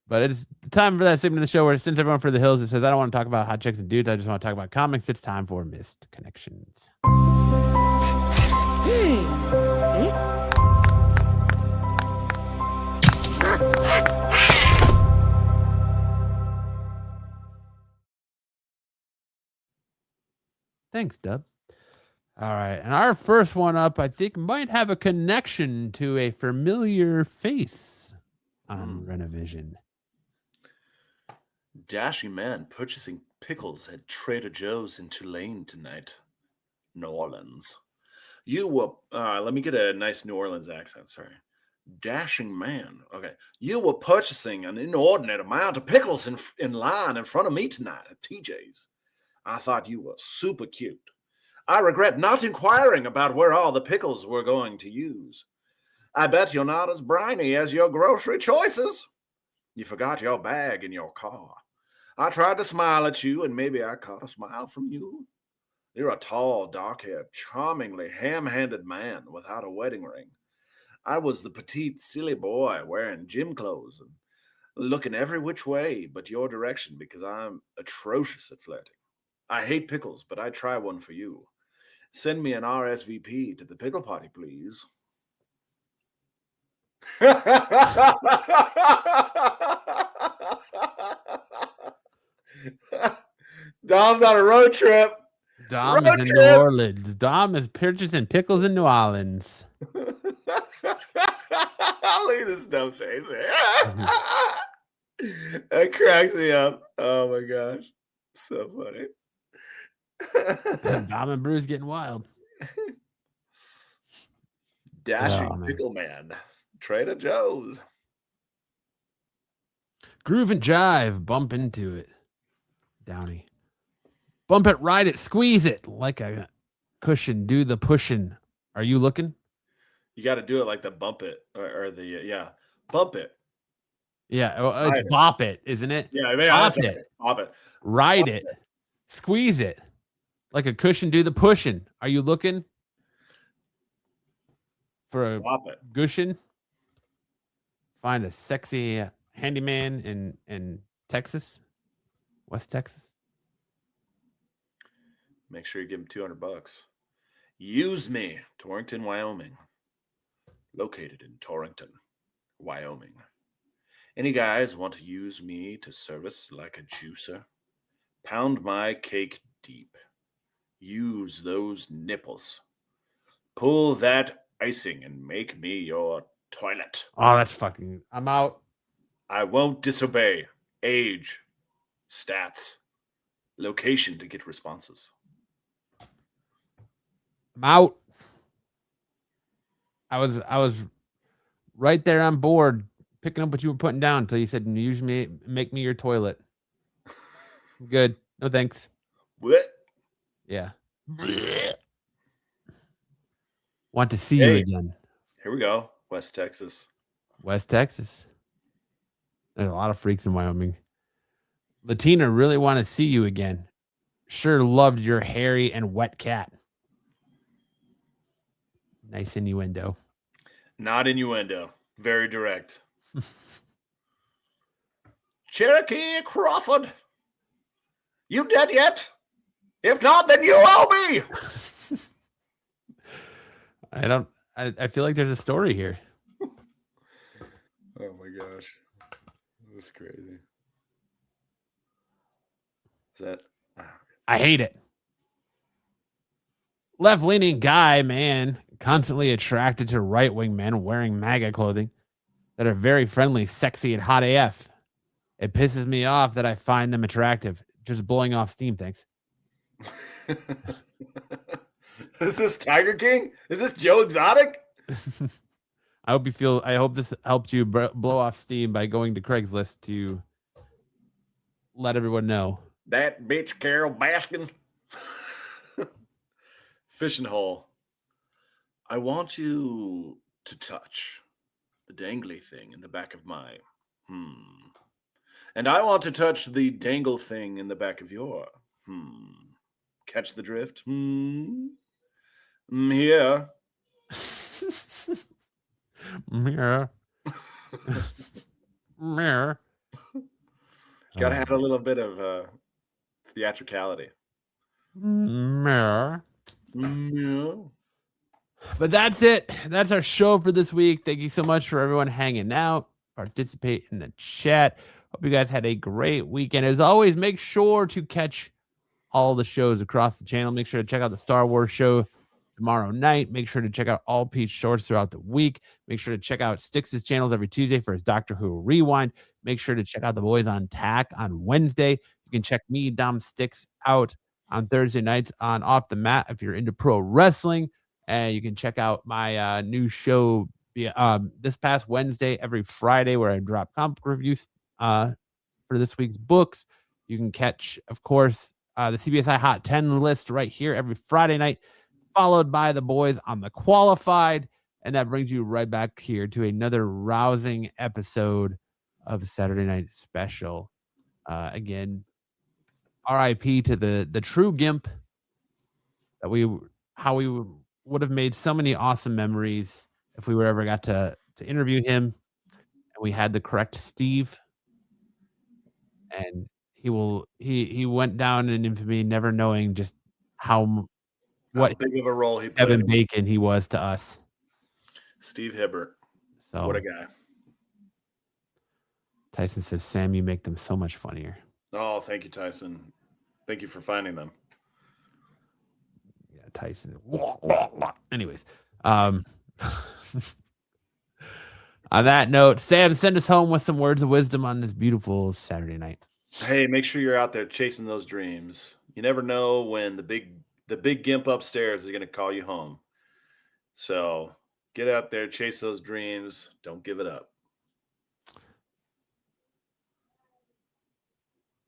But it's time for that segment of the show where since everyone for the hills, it says, I don't want to talk about hot chicks and dudes. I just want to talk about comics. It's time for Missed Connections. Thanks, Dub. All right. And our first one up, I think, might have a connection to a familiar face on Renovision. Dashing man purchasing pickles at Trader Joe's in Tulane tonight. New Orleans. You were, let me get a nice New Orleans accent, sorry. Dashing man. Okay. You were purchasing an inordinate amount of pickles in line in front of me tonight at TJ's. I thought you were super cute. I regret not inquiring about where all the pickles were going to use. I bet you're not as briny as your grocery choices. You forgot your bag in your car. I tried to smile at you, and maybe I caught a smile from you. You're a tall, dark-haired, charmingly ham-handed man without a wedding ring. I was the petite, silly boy wearing gym clothes and looking every which way but your direction because I'm atrocious at flirting. I hate pickles, but I'd try one for you. Send me an RSVP to the pickle party, please. Dom's on a road trip. Dom is in New Orleans. Dom is purchasing pickles in New Orleans. Look at this dumb face. That cracks me up. Oh my gosh. So funny. Dom and Bruce getting wild. Dashing pickle man. Trader Joe's. Groove and jive. Bump into it. Downey. Bump it, ride it, squeeze it like a cushion. Do the pushing. Are you looking? You got to do it like the bump it or the, yeah. Bump it. Yeah, it's bop it, isn't it? Yeah, I mean, bop it. Bop it. Ride it. Squeeze it. Like a cushion, do the pushing. Are you looking for a cushion? Find a sexy handyman in Texas, West Texas. Make sure you give him $200. Use me, Torrington, Wyoming. Located in Torrington, Wyoming. Any guys want to use me to service like a juicer? Pound my cake deep. Use those nipples. Pull that icing and make me your toilet. Oh, that's fucking... I'm out. I won't disobey. Age, stats, location to get responses. I'm out. I was right there on board, picking up what you were putting down until you said, use me, make me your toilet. Good. No thanks. What? Yeah. Want to see you again. Here we go. West Texas. West Texas. There's a lot of freaks in Wyoming. Latina, really want to see you again. Sure loved your hairy and wet cat. Nice innuendo. Not innuendo. Very direct. Cherokee Crawford. You dead yet? If not, then you owe me. I feel like there's a story here. Oh my gosh. That's crazy. Is that? I hate it. Left-leaning guy, man, constantly attracted to right-wing men wearing MAGA clothing that are very friendly, sexy, and hot AF. It pisses me off that I find them attractive. Just blowing off steam, thanks. Is this Tiger King? Is this Joe Exotic? I hope this helped you blow off steam by going to Craigslist to let everyone know. That bitch Carol Baskin. Fishing hole. I want you to touch the dangly thing in the back of my And I want to touch the dangle thing in the back of your Catch the drift? Here. Yeah. Mirror. Gotta have a little bit of theatricality. Mirror. Yeah. But that's it. That's our show for this week. Thank you so much for everyone hanging out. Participate in the chat. Hope you guys had a great weekend. As always, make sure to catch all the shows across the channel. Make sure to check out the Star Wars show tomorrow night. Make sure to check out all Pete's shorts throughout the week. Make sure to check out Styx's channels every Tuesday for his Doctor Who Rewind. Make sure to check out the boys on TAC on Wednesday. You can check me, Dom Styx, out on Thursday nights on Off the Mat if you're into pro wrestling. And you can check out my new show this past Wednesday, every Friday, where I drop comic reviews for this week's books. You can catch, of course, the CBSI Hot 10 list right here every Friday night, followed by the boys on the Qualified. And that brings you right back here to another rousing episode of Saturday Night Special. Again, RIP to the true Gimp that we would have made so many awesome memories if we would ever got to interview him and we had the correct Steve. And he went down in infamy, never knowing just how big of a role he played. Evan Bacon he was to us. Steve Hibbert. So what a guy. Tyson says, Sam, you make them so much funnier. Oh, thank you, Tyson. Thank you for finding them. Yeah, Tyson. Anyways, on that note, Sam, send us home with some words of wisdom on this beautiful Saturday night. Hey, make sure you're out there chasing those dreams. You never know when the big Gimp upstairs is going to call you home. So get out there, chase those dreams. Don't give it up.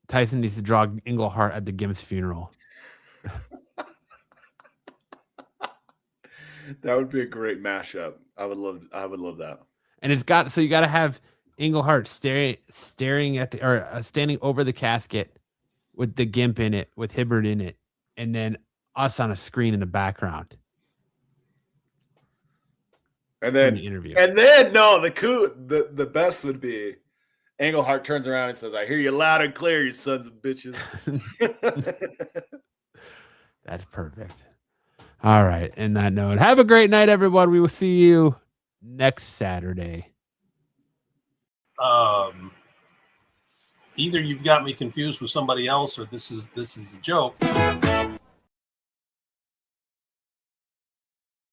Tyson needs to draw Englehart at the Gimp's funeral. That would be a great mashup. I would love that. And you got to have Englehart staring at standing over the casket with the Gimp in it, with Hibbert in it, and then us on a screen in the background. And then the interview. The best would be Englehart turns around and says, I hear you loud and clear, you sons of bitches. That's perfect. All right. In that note, have a great night, everyone. We will see you next Saturday. Either you've got me confused with somebody else, or this is a joke.